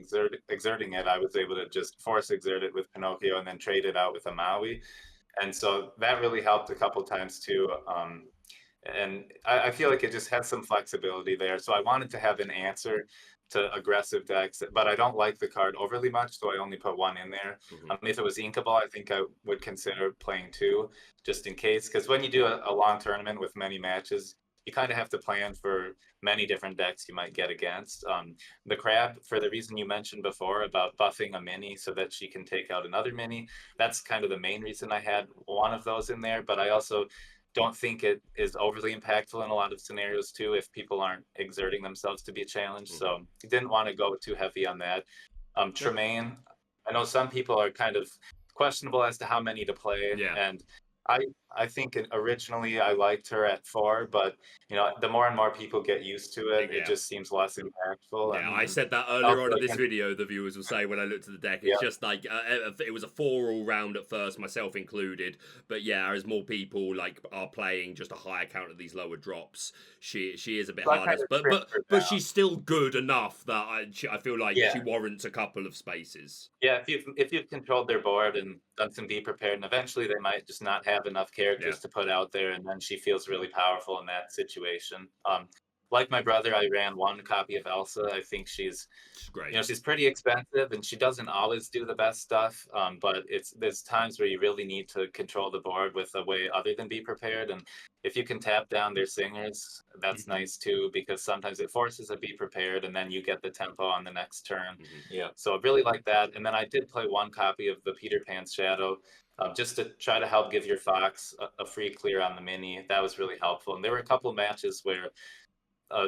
C: exerting it, I was able to just force exert it with Pinocchio and then trade it out with a Maui. And so that really helped a couple times too. And I feel like it just has some flexibility there. So I wanted to have an answer to aggressive decks, but I don't like the card overly much, so I only put 1 in there. If it was inkable, I think I would consider playing 2 just in case. Because when you do a long tournament with many matches, you kind of have to plan for many different decks you might get against. The Crab, for the reason you mentioned before about buffing a mini so that she can take out another mini, that's kind of the main reason I had one of those in there. But I also don't think it is overly impactful in a lot of scenarios too if people aren't exerting themselves to be challenged. So I didn't want to go too heavy on that. Tremaine, I know some people are kind of questionable as to how many to play.
A: Yeah.
C: And I think originally I liked her at 4, but the more and more people get used to it, it just seems less impactful.
A: Yeah, I said that earlier on in this video. The viewers will say when I looked at the deck, it's just like it was a 4 all round at first, myself included. But yeah, as more people are playing just a higher count of these lower drops, she is a bit harder. But she's still good enough that I feel like she warrants a couple of spaces.
C: Yeah, if you've controlled their board and done some be prepared, and eventually they might just not have enough characters to put out there, and then she feels really powerful in that situation. Like my brother, I ran 1 copy of Elsa. I think she's great. She's pretty expensive, and she doesn't always do the best stuff. But there's times where you really need to control the board with a way other than be prepared. And if you can tap down their singers, that's nice too, because sometimes it forces a be prepared, and then you get the tempo on the next turn. Yeah. So I really like that. And then I did play 1 copy of the Peter Pan's Shadow. Just to try to help give your Fox a free clear on the mini. That was really helpful. And there were a couple matches where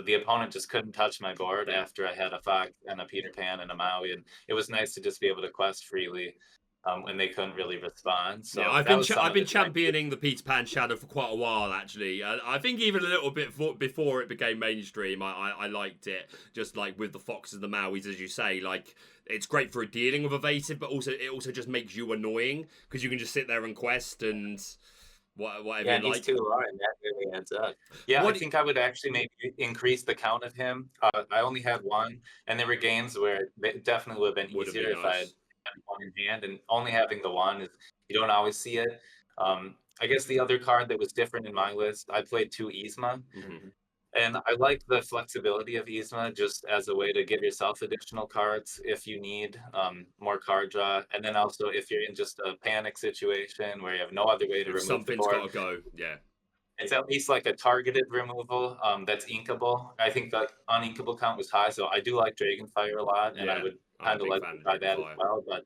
C: the opponent just couldn't touch my board after I had a Fox and a Peter Pan and a Maui. And it was nice to just be able to quest freely when they couldn't really respond. So
A: I've been championing the Peter Pan Shadow for quite a while, actually. I think even a little bit before it became mainstream, I liked it. Just like with the Foxes and the Mauis, as you say, it's great for dealing with evasive, but it also just makes you annoying because you can just sit there and quest and whatever you like.
B: He's too low, and that really adds up.
C: Yeah, I think I would actually maybe increase the count of him. I only had 1, and there were games where it definitely would have been easier if I had 1 in hand, and only having the 1 is you don't always see it. I guess the other card that was different in my list, I played 2 Yzma. And I like the flexibility of Yzma just as a way to give yourself additional cards if you need more card draw. And then also if you're in just a panic situation where you have no other way to
A: If
C: remove the
A: something's got
C: board,
A: to go, yeah.
C: it's at least like a targeted removal that's inkable. I think the uninkable count was high, so I do like Dragonfire a lot, and I
A: Yeah,
C: would
A: I'm a
C: kind of
A: big
C: like
A: fan
C: to
A: of
C: try that as
A: Dragonfire.
C: well. But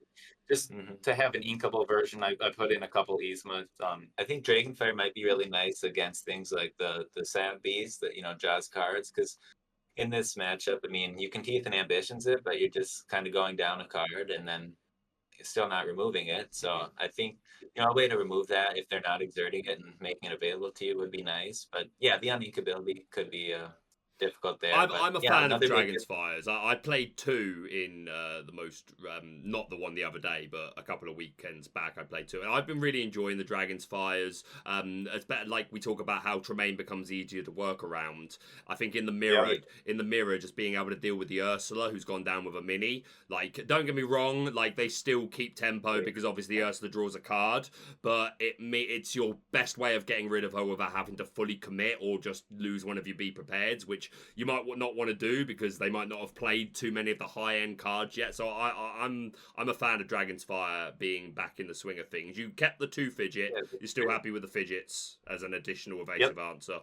C: just to have an inkable version, I put in a couple Yzma.
B: I think Dragonfire might be really nice against things like the Sand Beast that draws cards, because in this matchup, I mean, you can Teeth and Ambitions it, but you're just kind of going down a card and then still not removing it. So I think a way to remove that if they're not exerting it and making it available to you would be nice. But yeah, the uninkability could be difficult there. But
A: I'm a
B: yeah,
A: fan of
B: another big
A: Dragon's Fires. I played two in the most, not the one the other day, but a couple of weekends back I played two. And I've been really enjoying the Dragon's Fires. It's better, like we talk about how Tremaine becomes easier to work around. I think in the mirror, just being able to deal with the Ursula who's gone down with a mini. Like, don't get me wrong, like they still keep tempo because obviously Ursula draws a card, but it's your best way of getting rid of her without having to fully commit or just lose one of your be prepareds, which you might not want to do because they might not have played too many of the high end cards yet. So I'm a fan of Dragon's Fire being back in the swing of things. You kept the 2 fidget. You're still happy with the fidgets as an additional evasive answer.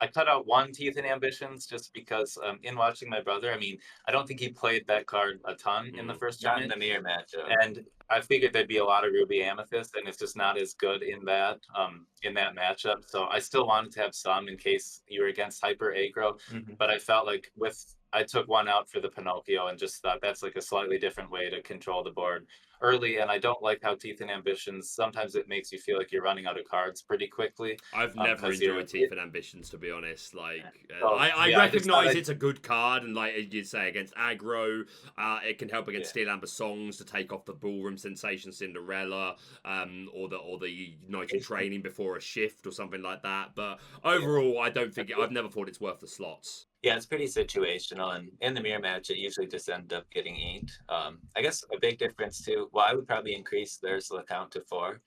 C: I cut out 1 Teeth and Ambitions just because in watching my brother, I mean, I don't think he played that card a ton in the first
B: not in
C: tournament.
B: the mirror matchup.
C: And I figured there'd be a lot of Ruby Amethyst, and it's just not as good in that matchup. So I still wanted to have some in case you were against hyper aggro, but I felt like I took 1 out for the Pinocchio and just thought that's like a slightly different way to control the board early. And I don't like how Teeth and Ambitions, sometimes it makes you feel like you're running out of cards pretty quickly.
A: I've never enjoyed Teeth and Ambitions, to be honest. Like, I
C: yeah,
A: recognize it's a good card, and like you say, against aggro, it can help against Steel Amber Songs to take off the Ballroom Sensation Cinderella, or the Night in Training before a shift or something like that. But overall, I don't think I've never thought it's worth the slots.
B: Yeah, it's pretty situational, and in the mirror match, it usually just ends up getting inked. I guess a big difference too. Well, I would probably increase the Ursula count to 4,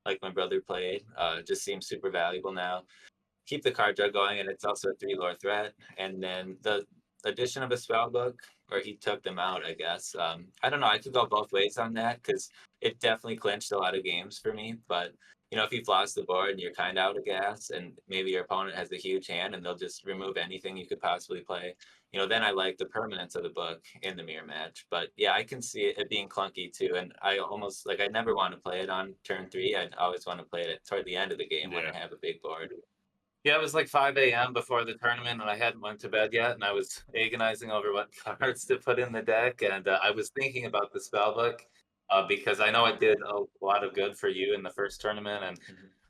B: like my brother played. Just seems super valuable now. Keep the card draw going, and it's also a 3 lore threat. And then the addition of a spell book, or he took them out, I guess. I don't know. I could go both ways on that because it definitely clinched a lot of games for me. But if you've lost the board and you're kind of out of gas, and maybe your opponent has a huge hand and they'll just remove anything you could possibly play, then I like the permanence of the book in the mirror match. But yeah, I can see it being clunky too. And I almost I never want to play it on turn 3. I always want to play it toward the end of the game when I have a big board.
C: Yeah, it was like 5 a.m. before the tournament, and I hadn't went to bed yet, and I was agonizing over what cards to put in the deck, and I was thinking about the spellbook because I know it did a lot of good for you in the first tournament, and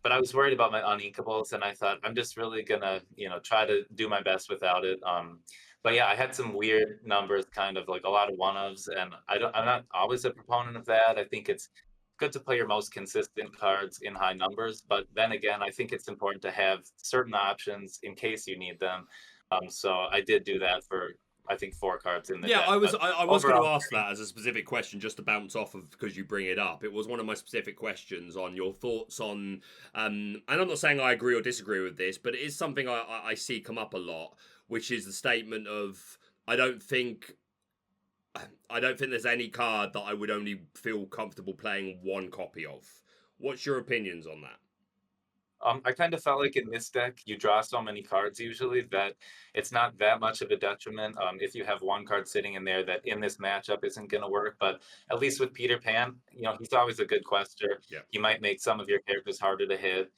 C: but I was worried about my uninkables, and I thought I'm just really gonna try to do my best without it. But yeah, I had some weird numbers, kind of like a lot of one-ofs, and I'm not always a proponent of that. I think it's good to play your most consistent cards in high numbers, but then again, I think it's important to have certain options in case you need them. So I did do that for I think 4 cards in the deck.
A: I was going to ask that as a specific question just to bounce off of because you bring it up. It was one of my specific questions on your thoughts on, and I'm not saying I agree or disagree with this, but it is something I see come up a lot, which is the statement of I don't think there's any card that I would only feel comfortable playing 1 copy of. What's your opinions on that?
C: I kind of felt like in this deck, you draw so many cards usually that it's not that much of a detriment if you have 1 card sitting in there that in this matchup isn't going to work. But at least with Peter Pan, he's always a good quester.
A: Yeah.
C: He might make some of your characters harder to hit.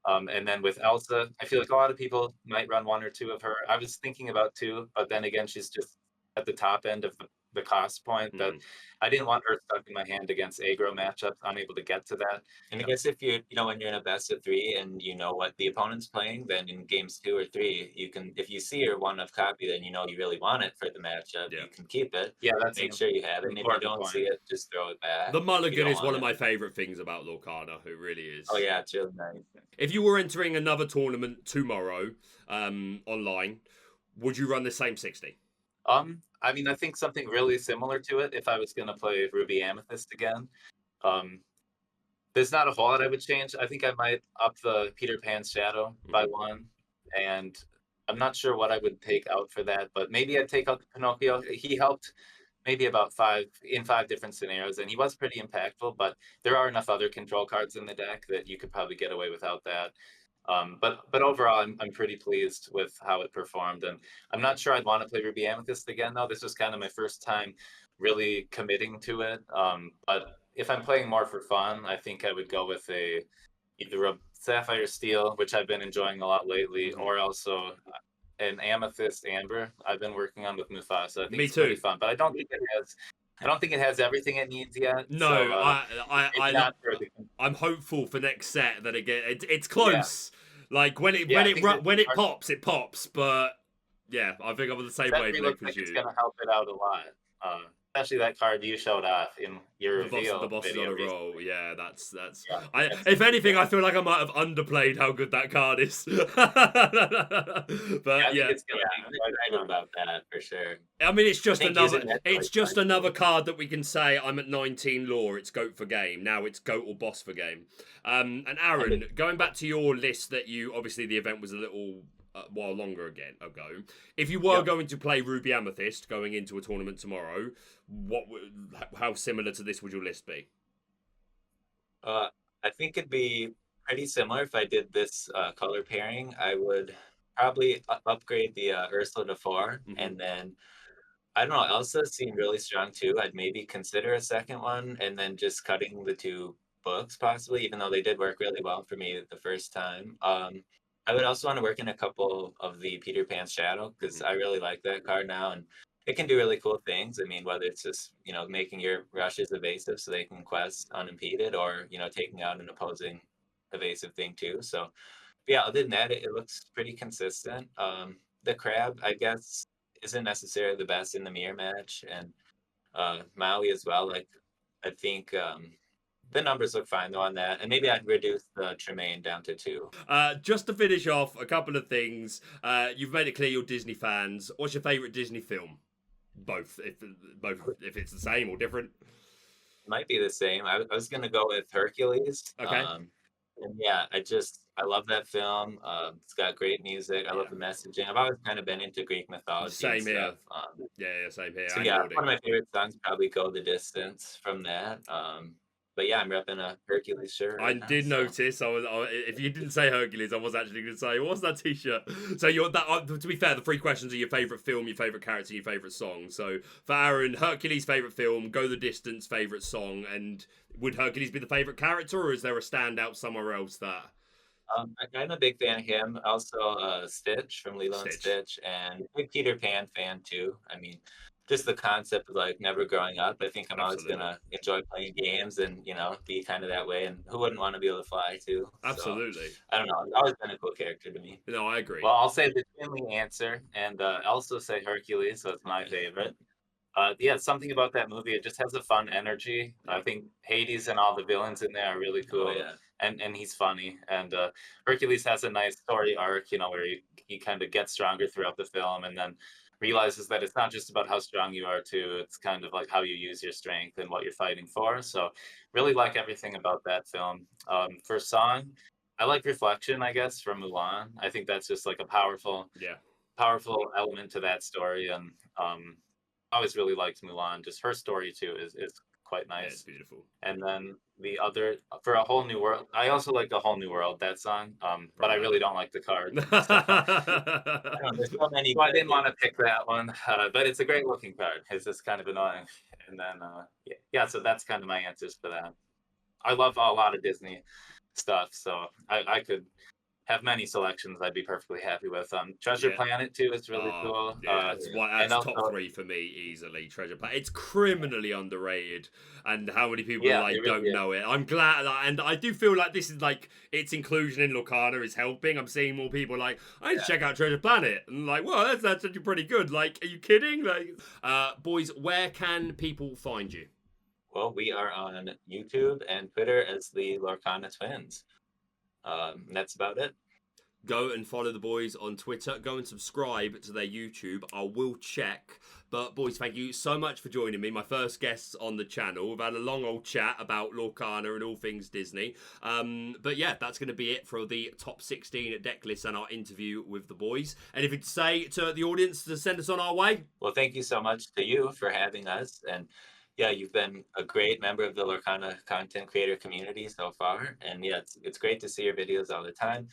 C: And then with Elsa, I feel like a lot of people might run 1 or 2 of her. I was thinking about 2, but then again, she's just at the top end of the cost point that I didn't want her stuck in my hand against aggro matchups, unable to get to that.
B: And I guess if you when you're in a best of 3 and you know what the opponent's playing, then in games 2 or 3, you can, if you see your 1 of copy, then you really want it for the matchup. You can keep it.
C: Yeah, that's
B: make sure you have it. And if you don't see it, just throw it back.
A: The mulligan is one of my favorite things about Lorcana. It really is.
B: Oh yeah, it's really nice.
A: If you were entering another tournament tomorrow, online, would you run the same 60?
C: I mean, I think something really similar to it if I was going to play Ruby Amethyst again. There's not a whole lot I would change. I think I might up the Peter Pan Shadow by 1 and I'm not sure what I would take out for that, but maybe I'd take out Pinocchio. He helped maybe about 5 different scenarios, and he was pretty impactful. But there are enough other control cards in the deck that you could probably get away without that. But overall, I'm pretty pleased with how it performed, and I'm not sure I'd want to play Ruby Amethyst again though. This was kind of my first time really committing to it. But if I'm playing more for fun, I think I would go with either a Sapphire Steel, which I've been enjoying a lot lately, or also an Amethyst Amber I've been working on with Mufasa. I think it's pretty fun, but I don't think it has everything it needs yet.
A: No,
C: so,
A: I'm hopeful for next set that it's close. Yeah. Like when it pops, it pops. But yeah, I think I'm on the same wavelength as you.
C: It's gonna help it out a lot. Especially that card you showed off in your reveal.
A: The boss is on a roll. Yeah, that's. Yeah, if anything, I feel like I might have underplayed how good that card is. But yeah,
B: I know about that for sure.
A: I mean, it's just another card that we can say I'm at 19 lore. It's GOAT for game. Now it's GOAT or boss for game. And Aaron, going back to your list that you obviously the event was a little while longer ago. If you were going to play Ruby Amethyst going into a tournament tomorrow, how similar to this would your list be?
B: I think it'd be pretty similar if I did this color pairing. I would probably upgrade the Ursula to 4, and then I don't know. Elsa seemed really strong too. I'd maybe consider a second one, and then just cutting the 2 books possibly, even though they did work really well for me the first time. I would also want to work in a couple of the Peter Pan's Shadow, because I really like that card now, and it can do really cool things. I mean, whether it's just, making your rushes evasive so they can quest unimpeded, or, taking out an opposing evasive thing too. So, yeah, other than that, it looks pretty consistent. The Crab, I guess, isn't necessarily the best in the mirror match, and Maui as well. Like, I think... the numbers look fine though on that, and maybe I'd reduce the Tremaine down to 2.
A: Just to finish off, a couple of things. You've made it clear you're Disney fans. What's your favourite Disney film? Both, if it's the same or different.
B: Might be the same. I was gonna go with Hercules.
A: Okay.
B: And yeah, I love that film. It's got great music. I love the messaging. I've always kind of been into Greek mythology.
A: Same here.
B: Stuff.
A: Same here.
B: So yeah, one of my favorite songs probably Go the Distance from that. But yeah, I'm repping a Hercules shirt.
A: I did notice. If you didn't say Hercules, I was actually going to say, what's that T-shirt? So to be fair, the 3 questions are your favourite film, your favourite character, your favourite song. So for Aaron, Hercules favourite film, Go the Distance favourite song, and would Hercules be the favourite character, or is there a standout somewhere else that?
B: I'm a big fan of him. Also, Stitch from Lilo and Stitch, and big Peter Pan fan too. I mean, just the concept of like never growing up. I think I'm always gonna enjoy playing games and be kind of that way. And who wouldn't want to be able to fly too?
A: Absolutely.
B: So, I don't know. It's always been a cool character to me.
A: No, I agree.
C: Well, I'll say the Finley answer, and also say Hercules. So it's my favorite. Yeah, something about that movie. It just has a fun energy. I think Hades and all the villains in there are really cool.
B: Oh, yeah.
C: And he's funny. And Hercules has a nice story arc, where he kind of gets stronger throughout the film, and then realizes that it's not just about how strong you are too. It's kind of like how you use your strength and what you're fighting for. So really like everything about that film. For song, I like Reflection, I guess, from Mulan. I think that's just like a powerful element to that story. And I always really liked Mulan. Just her story too is quite nice.
A: Yeah, it's beautiful.
C: And then the other, for A Whole New World, I also like A Whole New World, that song, but I really don't like the card.
B: There's so many.
C: So I didn't want to pick that one, but it's a great looking card. It's just kind of annoying. And then, so that's kind of my answers for that. I love a lot of Disney stuff, so I could have many selections I'd be perfectly happy with. Treasure Planet too is really cool.
A: Yeah, that's top 3 for me easily. Treasure Planet. It's criminally underrated, and how many people don't know it. I'm glad, and I do feel like this is like its inclusion in Lorcana is helping. I'm seeing more people like, I need to check out Treasure Planet, and like, well, that's actually pretty good. Like, are you kidding? Like, boys, where can people find you?
B: Well, we are on YouTube and Twitter as the Lorcana Twins. That's about it.
A: Go and follow the boys on Twitter. Go and subscribe to their YouTube. I will check. But boys, thank you so much for joining me. My first guests on the channel. We've had a long old chat about Lorcana and all things Disney. But yeah, that's going to be it for the top 16 deck lists and our interview with the boys. Anything to say to the audience to send us on our way?
B: Well, thank you so much to you for having us. And yeah, you've been a great member of the Lorcana content creator community so far. And yeah, it's great to see your videos all the time.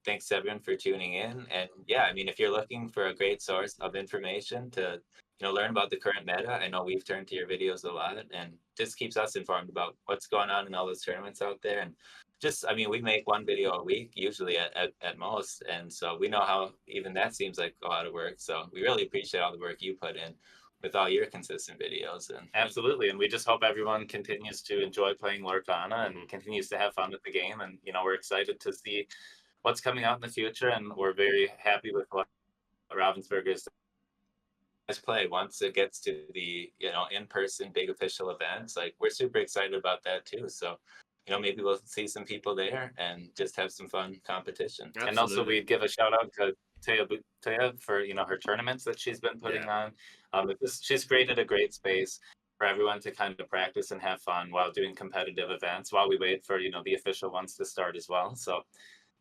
B: Thanks everyone for tuning in. And yeah, I mean, if you're looking for a great source of information to learn about the current meta, I know we've turned to your videos a lot, and just keeps us informed about what's going on in all those tournaments out there. And just, I mean, we make one video a week usually at most, and so we know how even that seems like a lot of work. So we really appreciate all the work you put in with all your consistent videos. And
C: absolutely, and we just hope everyone continues to enjoy playing Lorcana and continues to have fun with the game. And we're excited to see what's coming out in the future, and we're very happy with what Ravensburger's
B: play once it gets to the in-person big official events. Like, we're super excited about that too. So maybe we'll see some people there and just have some fun competition.
A: Absolutely.
C: And also we'd give a shout out to Thea for her tournaments that she's been putting on. She's created a great space for everyone to kind of practice and have fun while doing competitive events, while we wait for the official ones to start as well. So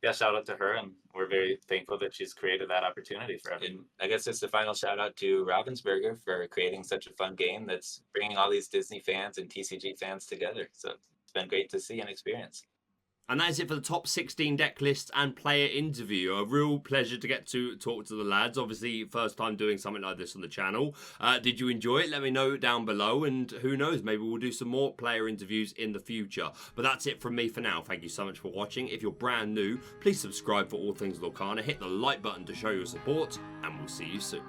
C: yeah, shout out to her, and we're very thankful that she's created that opportunity for everyone.
B: And I guess just a final shout out to Ravensburger for creating such a fun game that's bringing all these Disney fans and TCG fans together. So it's been great to see and experience.
A: And that is it for the top 16 deck lists and player interview. A real pleasure to get to talk to the lads. Obviously, first time doing something like this on the channel. Did you enjoy it? Let me know down below. And who knows, maybe we'll do some more player interviews in the future. But that's it from me for now. Thank you so much for watching. If you're brand new, please subscribe for all things Lorcana. Hit the like button to show your support. And we'll see you soon.